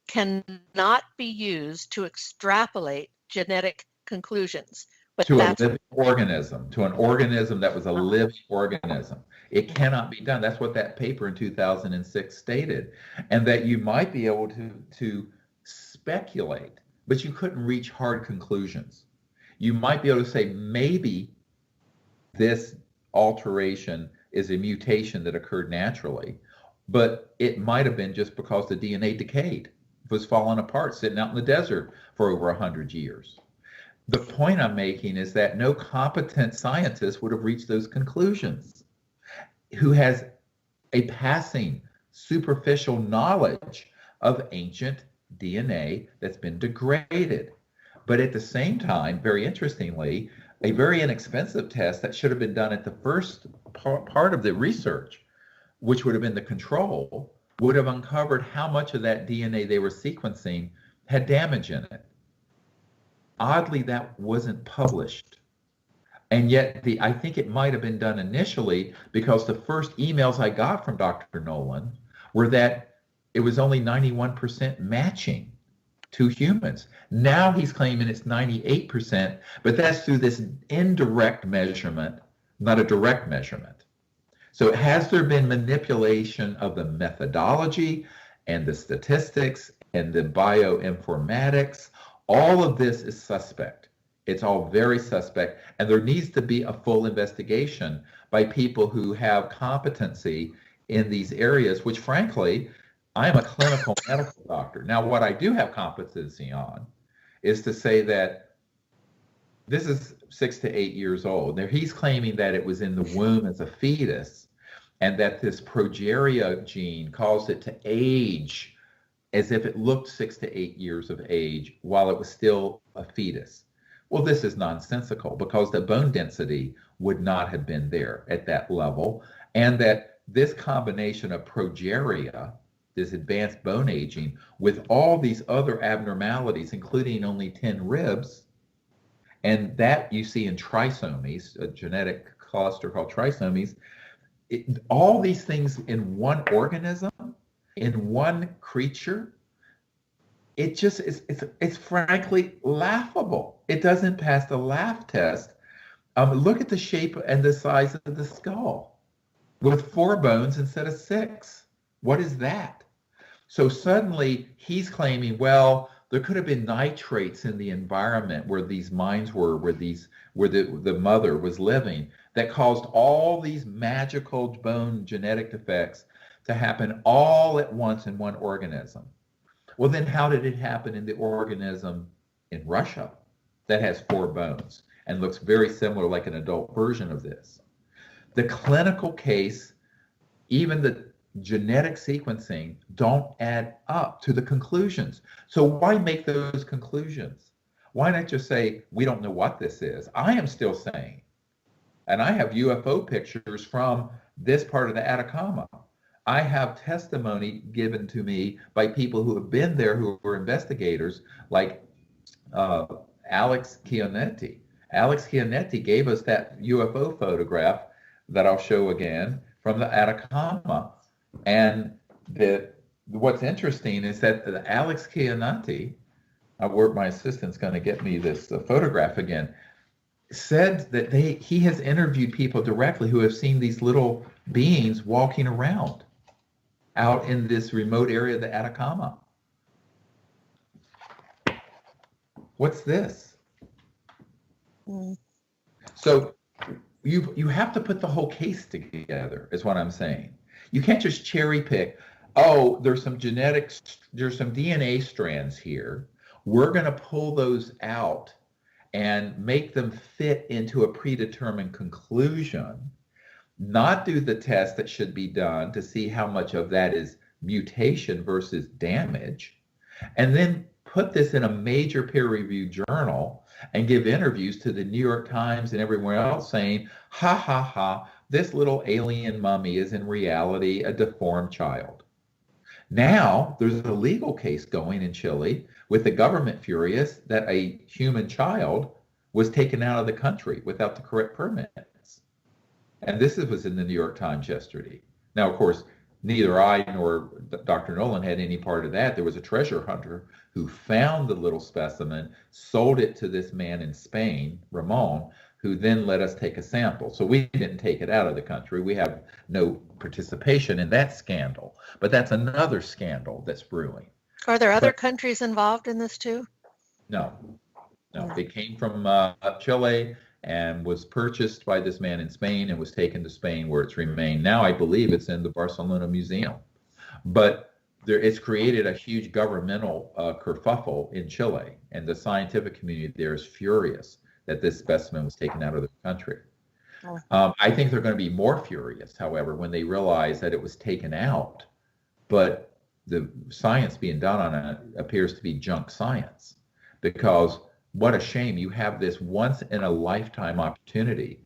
cannot be used to extrapolate genetic conclusions, but to a living organism, to an organism that was a living organism. It cannot be done. That's what that paper in 2006 stated. And that you might be able to speculate, but you couldn't reach hard conclusions. You might be able to say maybe this alteration is a mutation that occurred naturally, but it might have been just because the DNA decayed, was falling apart, sitting out in the desert for over 100 years. The point I'm making is that no competent scientist would have reached those conclusions. Who has a passing superficial knowledge of ancient DNA that's been degraded. But at the same time, very interestingly, a very inexpensive test that should have been done at the first part of the research, which would have been the control, would have uncovered how much of that DNA they were sequencing had damage in it. Oddly, that wasn't published. And yet, I think it might have been done initially because the first emails I got from Dr. Nolan were that it was only 91% matching to humans. Now he's claiming it's 98%, but that's through this indirect measurement, not a direct measurement. So has there been manipulation of the methodology and the statistics and the bioinformatics? All of this is suspect. It's all very suspect, and there needs to be a full investigation by people who have competency in these areas, which frankly, I am a clinical medical doctor. Now, what I do have competency on is to say that this is 6 to 8 years old. Now, he's claiming that it was in the womb as a fetus, and that this progeria gene caused it to age as if it looked 6 to 8 years of age while it was still a fetus. Well, this is nonsensical because the bone density would not have been there at that level, and that this combination of progeria, this advanced bone aging, with all these other abnormalities, including only 10 ribs, and that you see in trisomies, a genetic cluster called trisomies, all these things in one organism, in one creature, it just is, it's frankly laughable. It doesn't pass the laugh test. Look at the shape and the size of the skull with 4 bones instead of 6. What is that? So suddenly he's claiming, well, there could have been nitrates in the environment where these mines were, where the mother was living, that caused all these magical bone genetic defects to happen all at once in one organism. Well, then how did it happen in the organism in Russia that has 4 bones and looks very similar, like an adult version of this? The clinical case, even the genetic sequencing, don't add up to the conclusions. So why make those conclusions? Why not just say, we don't know what this is? I am still saying, and I have UFO pictures from this part of the Atacama. I have testimony given to me by people who have been there, who were investigators, like Alex Chianetti. Alex Chianetti gave us that UFO photograph that I'll show again from the Atacama. And what's interesting is that Alex Chianetti, my assistant's going to get me this photograph again, said that he has interviewed people directly who have seen these little beings walking around out in this remote area of the Atacama. What's this? So you have to put the whole case together, is what I'm saying. You can't just cherry pick, oh, there's some DNA strands here. We're going to pull those out and make them fit into a predetermined conclusion, not do the test that should be done to see how much of that is mutation versus damage, and then put this in a major peer-reviewed journal and give interviews to the New York Times and everywhere else saying, ha, ha, ha, this little alien mummy is in reality a deformed child. Now there's a legal case going in Chile with the government furious that a human child was taken out of the country without the correct permits. And this was in the New York Times yesterday. Now, of course, neither I nor Dr. Nolan had any part of that. There was a treasure hunter who found the little specimen, sold it to this man in Spain, Ramon, who then let us take a sample. So we didn't take it out of the country. We have no participation in that scandal. But that's another scandal that's brewing. Are there other countries involved in this too? No. It came from Chile and was purchased by this man in Spain and was taken to Spain, where it's remained. Now I believe it's in the Barcelona Museum. But it's created a huge governmental kerfuffle in Chile, and the scientific community there is furious that this specimen was taken out of the country. I think they're going to be more furious, however, when they realize that it was taken out, but the science being done on it appears to be junk science. Because what a shame, you have this once in a lifetime opportunity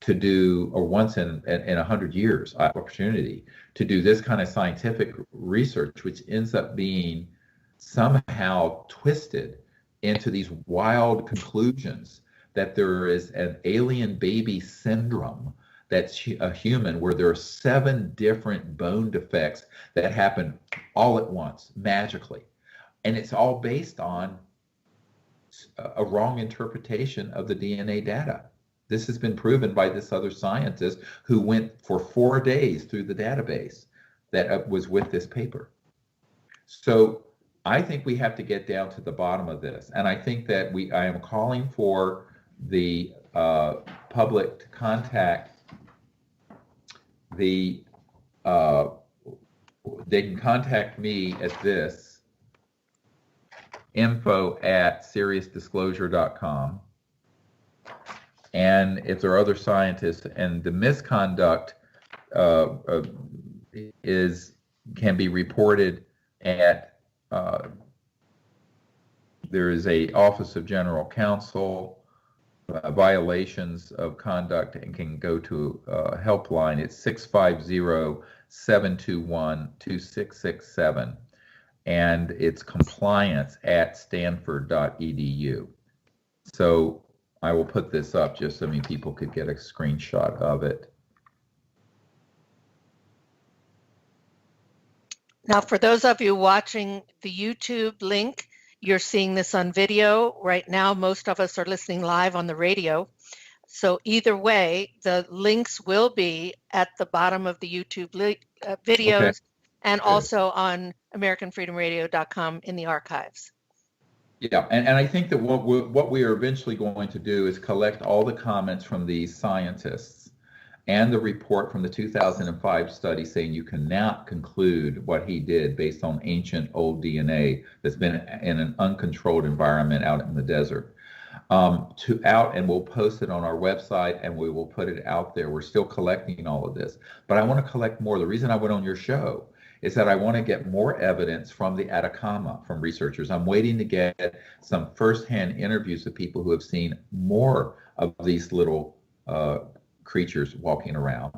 to do, or once in 100 years opportunity to do this kind of scientific research, which ends up being somehow twisted into these wild conclusions that there is an alien baby syndrome that's a human, where there are 7 different bone defects that happen all at once, magically. And it's all based on a wrong interpretation of the DNA data. This has been proven by this other scientist who went for 4 days through the database that was with this paper. So I think we have to get down to the bottom of this. And I think that I am calling for the public to contact they can contact me at this info@seriousdisclosure.com. And if there are other scientists, and the misconduct can be reported at there is a Office of General Counsel, violations of conduct and can go to a helpline. It's 650-721-2667. And it's compliance@stanford.edu. So I will put this up just so many people could get a screenshot of it. Now, for those of you watching the YouTube link, you're seeing this on video. Right now, most of us are listening live on the radio. So either way, the links will be at the bottom of the YouTube videos, Okay. and also on AmericanFreedomRadio.com in the archives. Yeah, and I think that what we are eventually going to do is collect all the comments from these scientists and the report from the 2005 study saying you cannot conclude what he did based on ancient old DNA that's been in an uncontrolled environment out in the desert. And we'll post it on our website and we will put it out there. We're still collecting all of this, but I want to collect more. The reason I went on your show is that I want to get more evidence from the Atacama, from researchers. I'm waiting to get some firsthand interviews of people who have seen more of these little creatures walking around.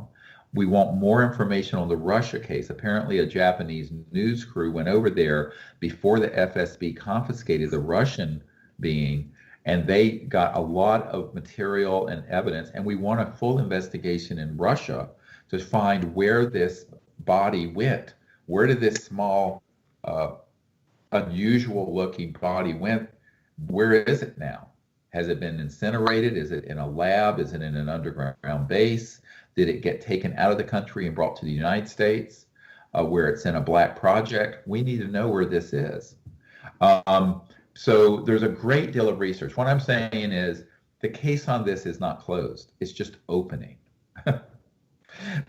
We want more information on the Russia case. Apparently a Japanese news crew went over there before the FSB confiscated the Russian being, and they got a lot of material and evidence, and we want a full investigation in Russia to find where this body went. Where did this small, unusual looking body went? Where is it now? Has it been incinerated? Is it in a lab? Is it in an underground base? Did it get taken out of the country and brought to the United States, where it's in a black project? We need to know where this is. So there's a great deal of research. What I'm saying is the case on this is not closed. It's just opening.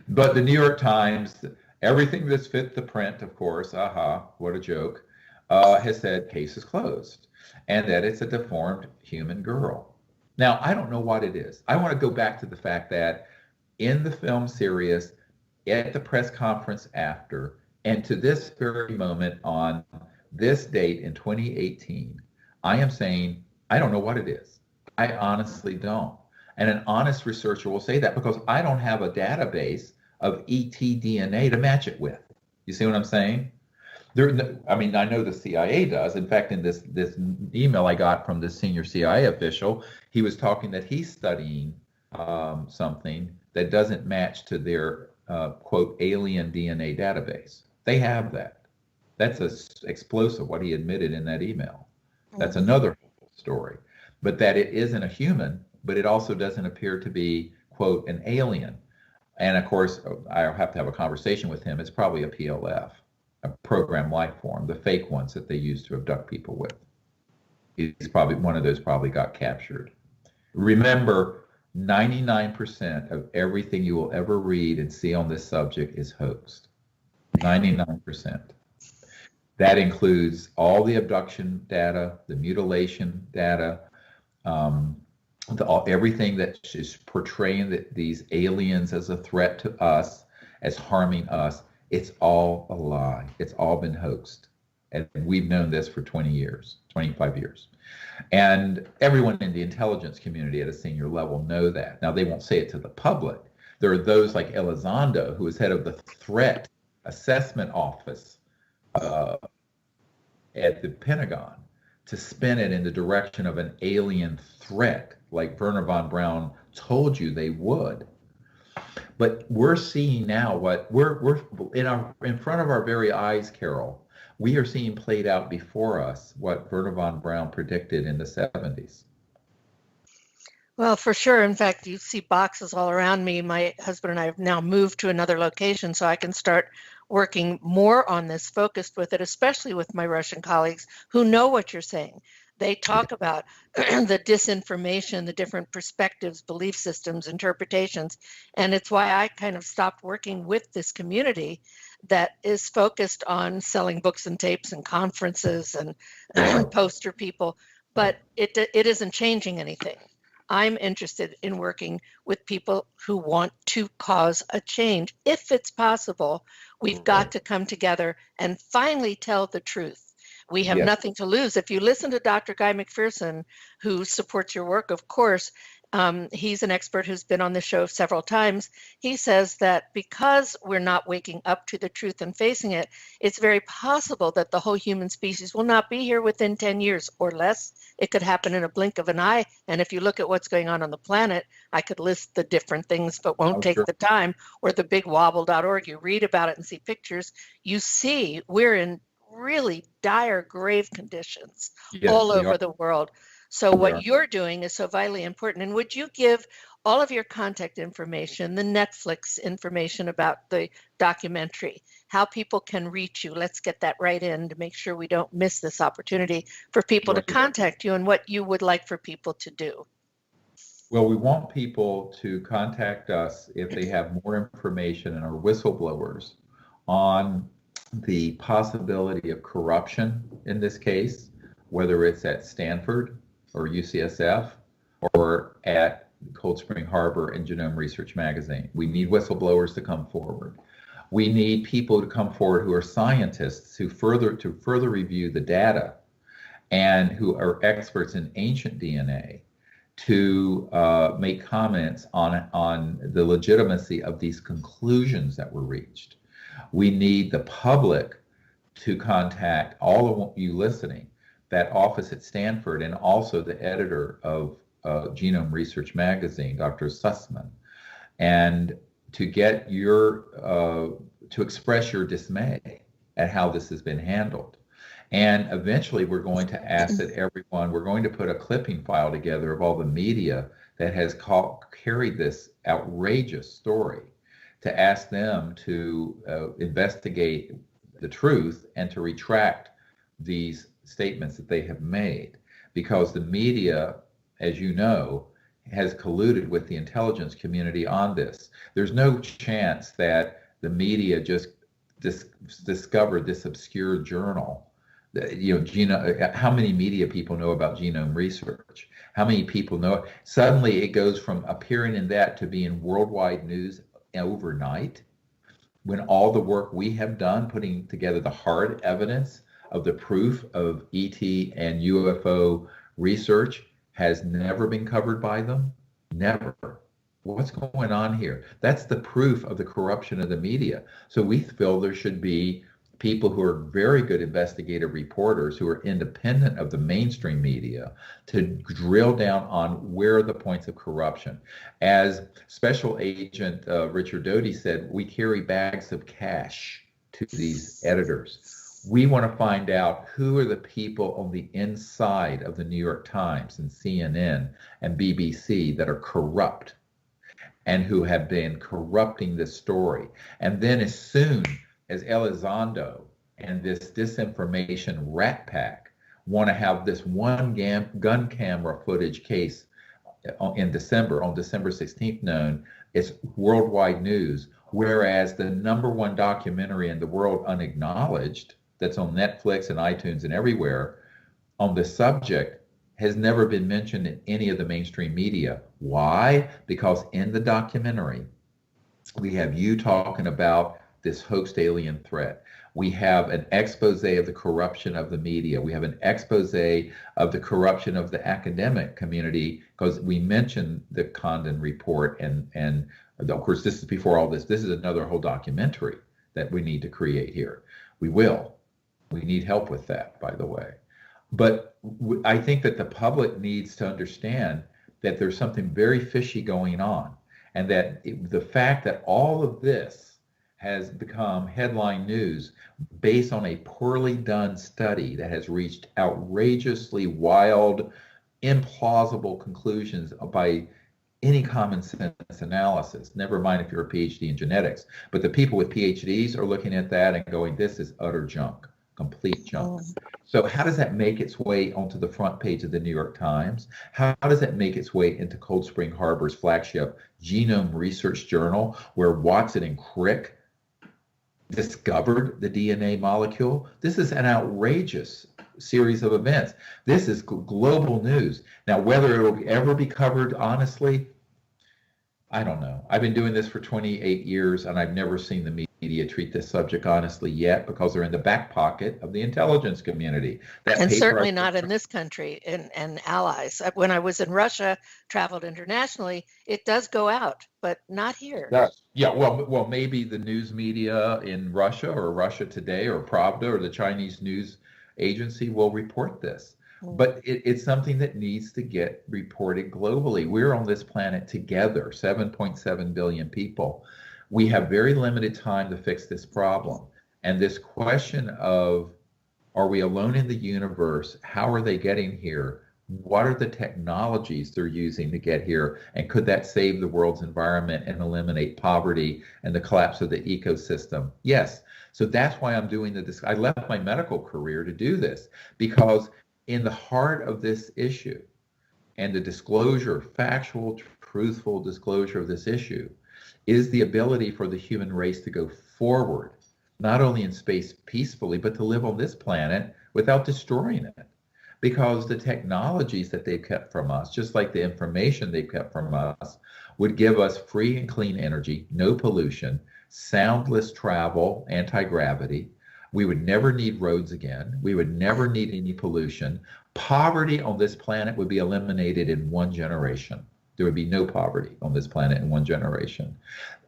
But the New York Times, everything that's fit the print, of course, what a joke, has said case is closed and that it's a deformed human girl. Now, I don't know what it is. I want to go back to the fact that in the film series, at the press conference after, and to this very moment on this date in 2018, I am saying, I don't know what it is. I honestly don't. And an honest researcher will say that because I don't have a database of ET DNA to match it with. You see what I'm saying? I know the CIA does. In fact, in this email I got from this senior CIA official, he was talking that he's studying something that doesn't match to their, quote, alien DNA database. They have that. That's explosive, what he admitted in that email. That's another story. But that it isn't a human, but it also doesn't appear to be, quote, an alien. And of course, I'll have to have a conversation with him. It's probably a PLF, a program life form, the fake ones that they use to abduct people with. He's probably, one of those probably got captured. Remember, 99% of everything you will ever read and see on this subject is hoaxed. 99%. That includes all the abduction data, the mutilation data, everything that is portraying these aliens as a threat to us, as harming us. It's all a lie. It's all been hoaxed. And we've known this for 20 years, 25 years. And everyone in the intelligence community at a senior level know that. Now, they won't say it to the public. There are those like Elizondo, who is head of the Threat Assessment Office at the Pentagon, to spin it in the direction of an alien threat, like Werner von Braun told you they would. But we're seeing now what we're in front of our very eyes, Carol. We are seeing played out before us what Werner von Braun predicted in the 70s. Well, for sure. In fact, you see boxes all around me. My husband and I have now moved to another location so I can start working more on this, focused with it, especially with my Russian colleagues who know what you're saying. They talk about the disinformation, the different perspectives, belief systems, interpretations. And it's why I kind of stopped working with this community that is focused on selling books and tapes and conferences and poster people. But it isn't changing anything. I'm interested in working with people who want to cause a change. If it's possible, we've got to come together and finally tell the truth. we have Yes. nothing to lose. If you listen to Dr. Guy McPherson, who supports your work, of course, he's an expert who's been on the show several times. He says that because we're not waking up to the truth and facing it, it's very possible that the whole human species will not be here within 10 years or less. It could happen in a blink of an eye. And if you look at what's going on the planet, I could list the different things, but won't take Sure. the time. Or the bigwobble.org, you read about it and see pictures. You see we're in really dire grave conditions Yes, all we over are. the world. So We what are. you're doing is so vitally important. And would you give all of your contact information, the Netflix information about the documentary, how people can reach you? Let's get that right in to make sure we don't miss this opportunity for people to Sure. contact you and what you would like for people to do. Well, we want people to contact us if they have more information and are whistleblowers on the possibility of corruption in this case, whether it's at Stanford or UCSF or at Cold Spring Harbor and Genome Research Magazine. We need whistleblowers to come forward. We need people to come forward who are scientists who further review the data and who are experts in ancient DNA to make comments on the legitimacy of these conclusions that were reached. We need the public to contact all of you listening, that office at Stanford, and also the editor of Genome Research Magazine, Dr. Sussman, and to get to express your dismay at how this has been handled. And eventually we're going to ask that everyone, we're going to put a clipping file together of all the media that has carried this outrageous story, to ask them to investigate the truth and to retract these statements that they have made. Because the media, as you know, has colluded with the intelligence community on this. There's no chance that the media just discovered this obscure journal. How many media people know about genome research? How many people know? Suddenly it goes from appearing in that to being worldwide news overnight, when all the work we have done putting together the hard evidence of the proof of ET and UFO research has never been covered by them? Never. What's going on here? That's the proof of the corruption of the media. So we feel there should be people who are very good investigative reporters who are independent of the mainstream media to drill down on where are the points of corruption. As Special Agent Richard Doty said, we carry bags of cash to these editors. We want to find out who are the people on the inside of the New York Times and CNN and BBC that are corrupt and who have been corrupting this story. And then as soon as Elizondo and this disinformation rat pack want to have this one gun camera footage case in December, on December 16th known, it's worldwide news, whereas the #1 documentary in the world unacknowledged, that's on Netflix and iTunes and everywhere, on the subject has never been mentioned in any of the mainstream media. Why? Because in the documentary, we have you talking about this hoaxed alien threat. We have an expose of the corruption of the media. We have an expose of the corruption of the academic community, because we mentioned the Condon report, and of course this is before all this. This is another whole documentary that we need to create here. We need help with that, by the way. But I think that the public needs to understand that there's something very fishy going on, and that the fact that all of this has become headline news based on a poorly done study that has reached outrageously wild, implausible conclusions by any common sense analysis, never mind if you're a PhD in genetics. But the people with PhDs are looking at that and going, this is utter junk, complete junk. So how does that make its way onto the front page of the New York Times? How does that make its way into Cold Spring Harbor's flagship Genome Research Journal, where Watson and Crick discovered the DNA molecule? This is an outrageous series of events. This is global news. Now, whether it will ever be covered honestly, I don't know. I've been doing this for 28 years, and I've never seen the media treat this subject honestly yet, because they're in the back pocket of the intelligence community. That And paper certainly not in this country and allies. When I was in Russia, traveled internationally, it does go out, but not here. Yeah, well, maybe the news media in Russia, or Russia Today, or Pravda, or the Chinese news agency will report this. But it's something that needs to get reported globally. We're on this planet together, 7.7 billion people. We have very limited time to fix this problem. And this question of, are we alone in the universe? How are they getting here? What are the technologies they're using to get here? And could that save the world's environment and eliminate poverty and the collapse of the ecosystem? Yes. So that's why I'm doing this. I left my medical career to do this, because in the heart of this issue, and the disclosure, factual, truthful disclosure of this issue, is the ability for the human race to go forward, not only in space peacefully, but to live on this planet without destroying it. Because the technologies that they've kept from us, just like the information they've kept from us, would give us free and clean energy, no pollution, soundless travel, anti-gravity. We would never need roads again. We would never need any pollution. Poverty on this planet would be eliminated in 1 generation. There would be no poverty on this planet in 1 generation.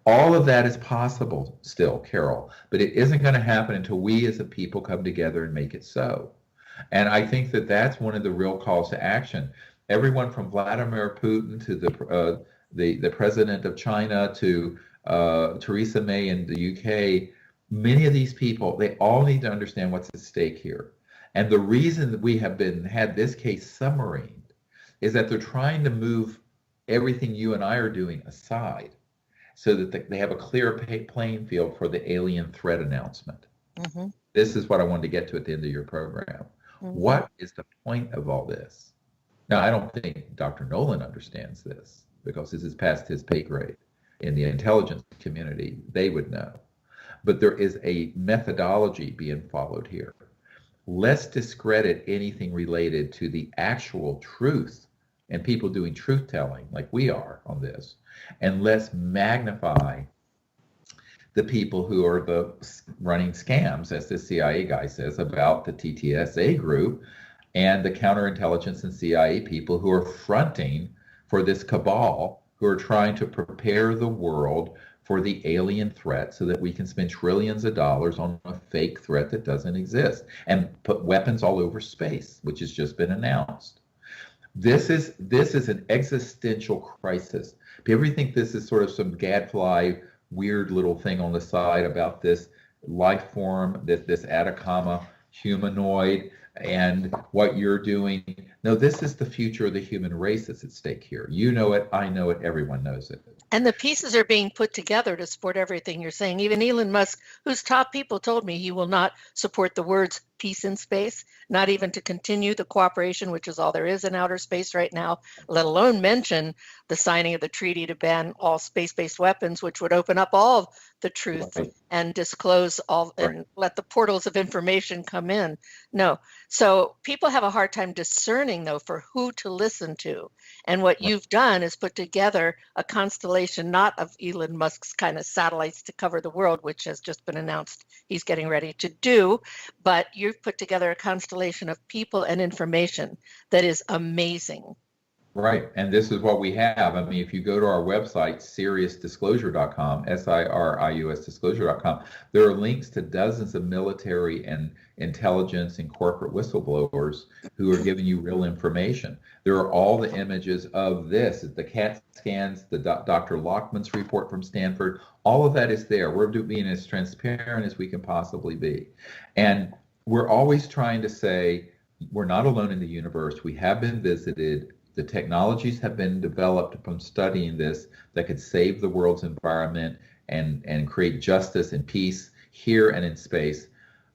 All of that is possible still, Carol, but it isn't going to happen until we as a people come together and make it so. And I think that that's one of the real calls to action. Everyone from Vladimir Putin to the president of China to Theresa May in the UK, many of these people, they all need to understand what's at stake here. And the reason that we have had this case submarined is that they're trying to move everything you and I are doing aside, so that they have a clear playing field for the alien threat announcement. Mm-hmm. This is what I wanted to get to at the end of your program. Mm-hmm. What is the point of all this? Now, I don't think Dr. Nolan understands this, because this is past his pay grade. In the intelligence community, they would know. But there is a methodology being followed here. Let's discredit anything related to the actual truth and people doing truth telling like we are on this. And let's magnify the people who are the running scams, as the CIA guy says, about the TTSA group and the counterintelligence and CIA people who are fronting for this cabal, who are trying to prepare the world for the alien threat so that we can spend trillions of dollars on a fake threat that doesn't exist and put weapons all over space, which has just been announced. This is an existential crisis. People think this is sort of some gadfly, weird little thing on the side about this life form, this Atacama humanoid, and what you're doing. No, this is the future of the human race that's at stake here. You know it, I know it, everyone knows it. And the pieces are being put together to support everything you're saying. Even Elon Musk, whose top people told me he will not support the words peace in space, not even to continue the cooperation, which is all there is in outer space right now, let alone mention the signing of the treaty to ban all space-based weapons, which would open up all the truth and disclose all and let the portals of information come in. No. So people have a hard time discerning, though, for who to listen to. And what you've done is put together a constellation, not of Elon Musk's kind of satellites to cover the world, which has just been announced he's getting ready to do, but you've put together a constellation of people and information that is amazing. Right. And this is what we have. I mean, if you go to our website, SiriusDisclosure.com, SIRIUS Disclosure.com, there are links to dozens of military and intelligence and corporate whistleblowers who are giving you real information. There are all the images of this, the CAT scans, the Dr. Lockman's report from Stanford, all of that is there. We're being as transparent as we can possibly be. And we're always trying to say, we're not alone in the universe. We have been visited. The technologies have been developed from studying this that could save the world's environment and create justice and peace here and in space.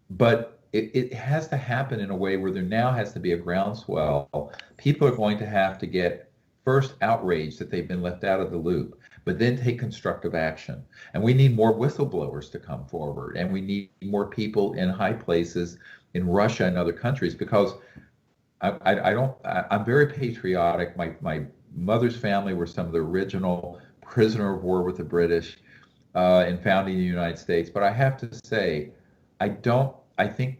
But it has to happen in a way where there now has to be a groundswell. People are going to have to get first outraged that they've been left out of the loop, but then take constructive action. And we need more whistleblowers to come forward, and we need more people in high places in Russia and other countries, because I'm very patriotic. My mother's family were some of the original prisoner of war with the British in founding the United States. But I have to say, I think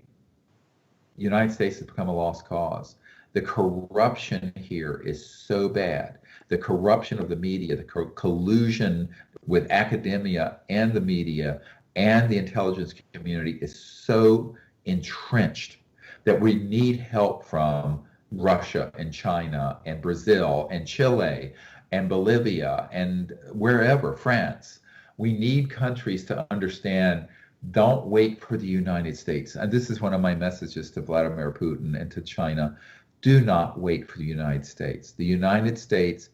the United States has become a lost cause. The corruption here is so bad. The corruption of the media, the collusion with academia and the media and the intelligence community is so entrenched that we need help from Russia and China and Brazil and Chile and Bolivia and wherever, France. We need countries to understand, don't wait for the United States. And this is one of my messages to Vladimir Putin and to China. Do not wait for the United States. The United States,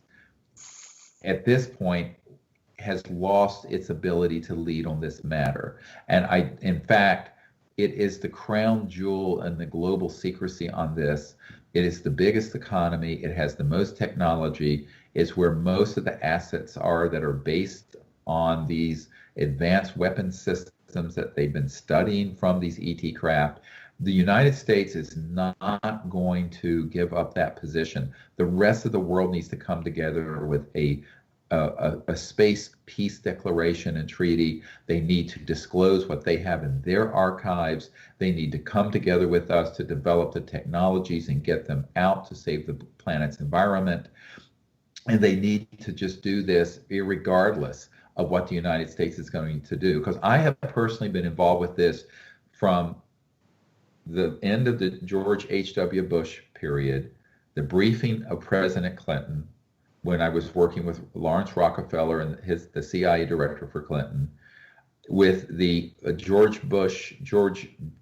at this point, has lost its ability to lead on this matter. And in fact, it is the crown jewel and the global secrecy on this. It is the biggest economy. It has the most technology. It's where most of the assets are that are based on these advanced weapon systems that they've been studying from these ET craft. The United States is not going to give up that position. The rest of the world needs to come together with a space peace declaration and treaty. They need to disclose what they have in their archives. They need to come together with us to develop the technologies and get them out to save the planet's environment. And they need to just do this regardless of what the United States is going to do. Because I have personally been involved with this from the end of the George H.W. Bush period, the briefing of President Clinton, when I was working with Lawrence Rockefeller and the CIA director for Clinton, with the George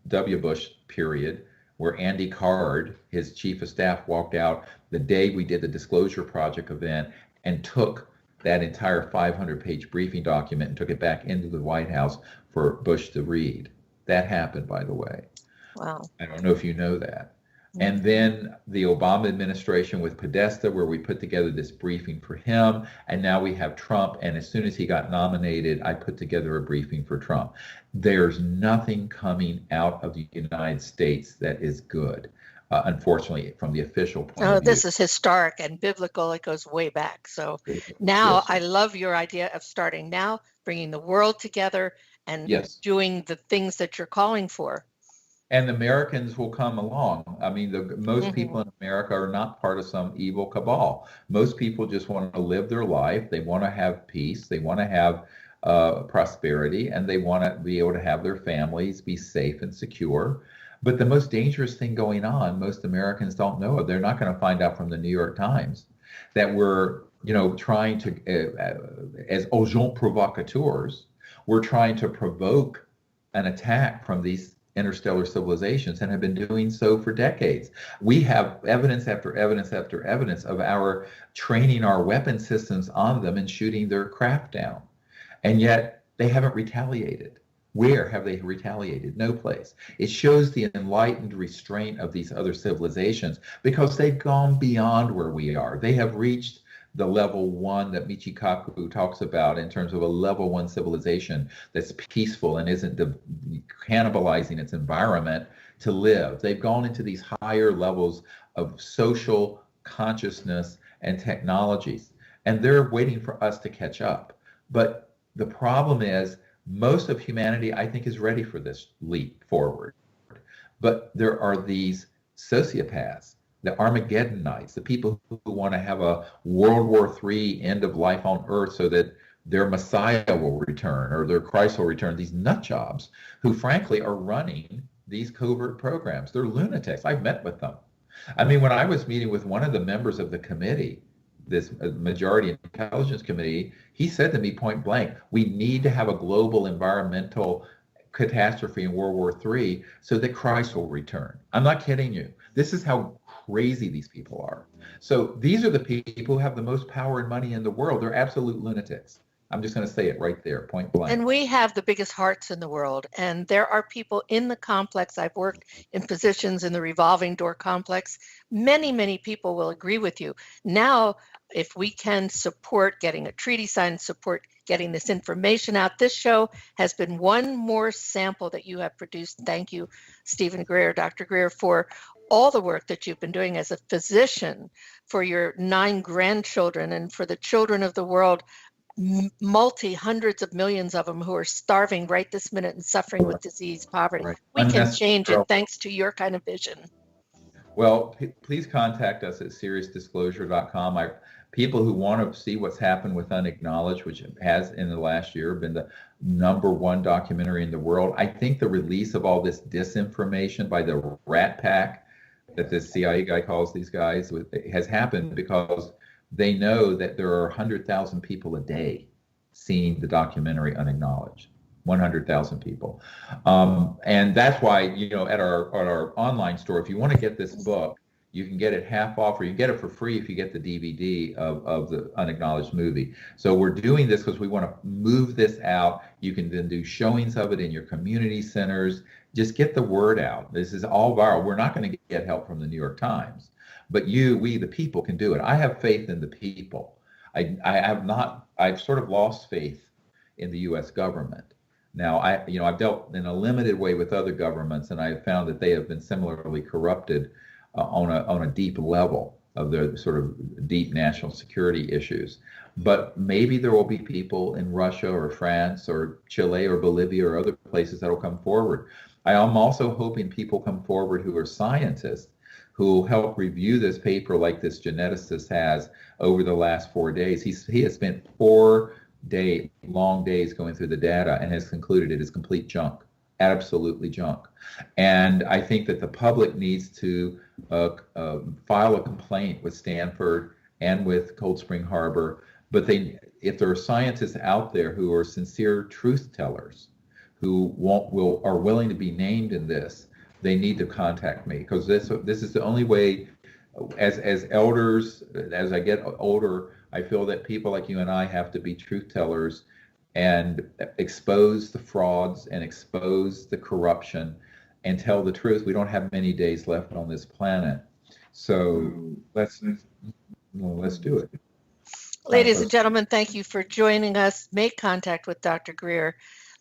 W. Bush period, where Andy Card, his chief of staff, walked out the day we did the Disclosure Project event and took that entire 500-page briefing document and took it back into the White House for Bush to read. That happened, by the way. Wow. I don't know if you know that. And then the Obama administration with Podesta, where we put together this briefing for him. And now we have Trump. And as soon as he got nominated, I put together a briefing for Trump. There's nothing coming out of the United States that is good, unfortunately, from the official point of view. This is historic and biblical. It goes way back. So now Yes. I love your idea of starting now, bringing the world together and Yes. doing the things that you're calling for. And the Americans will come along. I mean, most people in America are not part of some evil cabal. Most people just want to live their life. They want to have peace. They want to have prosperity, and they want to be able to have their families be safe and secure. But the most dangerous thing going on, most Americans don't know. They're not going to find out from the New York Times that we're, trying to, as agents provocateurs, we're trying to provoke an attack from these interstellar civilizations and have been doing so for decades. We have evidence after evidence after evidence of our training our weapon systems on them and shooting their craft down. And yet they haven't retaliated. Where have they retaliated? No place. It shows the enlightened restraint of these other civilizations because they've gone beyond where we are. They have reached the level one that Michikaku talks about in terms of a level one civilization that's peaceful and isn't cannibalizing its environment to live. They've gone into these higher levels of social consciousness and technologies, and they're waiting for us to catch up. But the problem is most of humanity, I think, is ready for this leap forward. But there are these sociopaths, the Armageddonites, the people who want to have a World War III end of life on Earth so that their Messiah will return or their Christ will return, these nut jobs who frankly are running these covert programs. They're lunatics. I've met with them. I mean, when I was meeting with one of the members of the committee, this majority intelligence committee, he said to me point blank, we need to have a global environmental catastrophe in World War III so that Christ will return. I'm not kidding you. This is how crazy these people are. So these are the people who have the most power and money in the world. They're absolute lunatics. I'm just going to say it right there, point blank. And we have the biggest hearts in the world. And there are people in the complex. I've worked in positions in the revolving door complex. Many, many people will agree with you. Now, if we can support getting a treaty signed, support getting this information out, this show has been one more sample that you have produced. Thank you, Stephen Greer, Dr. Greer, for all the work that you've been doing as a physician for your 9 grandchildren and for the children of the world. hundreds of millions of them who are starving right this minute and suffering with disease, poverty. Right. We can change it thanks to your kind of vision. Well, please contact us at seriousdisclosure.com. People who want to see what's happened with Unacknowledged, which has in the last year been the #1 documentary in the world. I think the release of all this disinformation by the Rat Pack that this CIA guy calls these guys has happened because they know that there are 100,000 people a day seeing the documentary Unacknowledged. 100,000 people. And that's why, at our online store, if you want to get this book, you can get it half off, or you can get it for free if you get the DVD of the Unacknowledged movie. So we're doing this because we want to move this out. You can then do showings of it in your community centers. Just get the word out. This is all viral. We're not going to get help from the New York Times, but we, the people, can do it. I have faith in the people. I've sort of lost faith in the U.S. government. Now, I've dealt in a limited way with other governments, and I have found that they have been similarly corrupted on a deep level of their sort of deep national security issues. But maybe there will be people in Russia or France or Chile or Bolivia or other places that will come forward. I am also hoping people come forward who are scientists who will help review this paper like this geneticist has over the last 4 days. He has spent 4 long days going through the data and has concluded it is complete junk, absolutely junk. And I think that the public needs to file a complaint with Stanford and with Cold Spring Harbor. But if there are scientists out there who are sincere truth tellers, who are willing to be named in this, they need to contact me, because this is the only way. As elders, as I get older, I feel that people like you and I have to be truth tellers and expose the frauds and expose the corruption and tell the truth. We don't have many days left on this planet, so let's do it. Ladies and gentlemen, thank you for joining us. Make contact with Dr. Greer.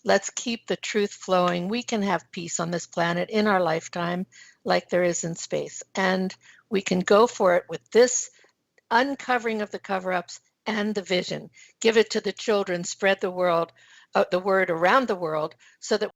Let's keep the truth flowing. We can have peace on this planet in our lifetime like there is in space. And we can go for it with this uncovering of the cover-ups and the vision. Give it to the children, spread the word around the world so that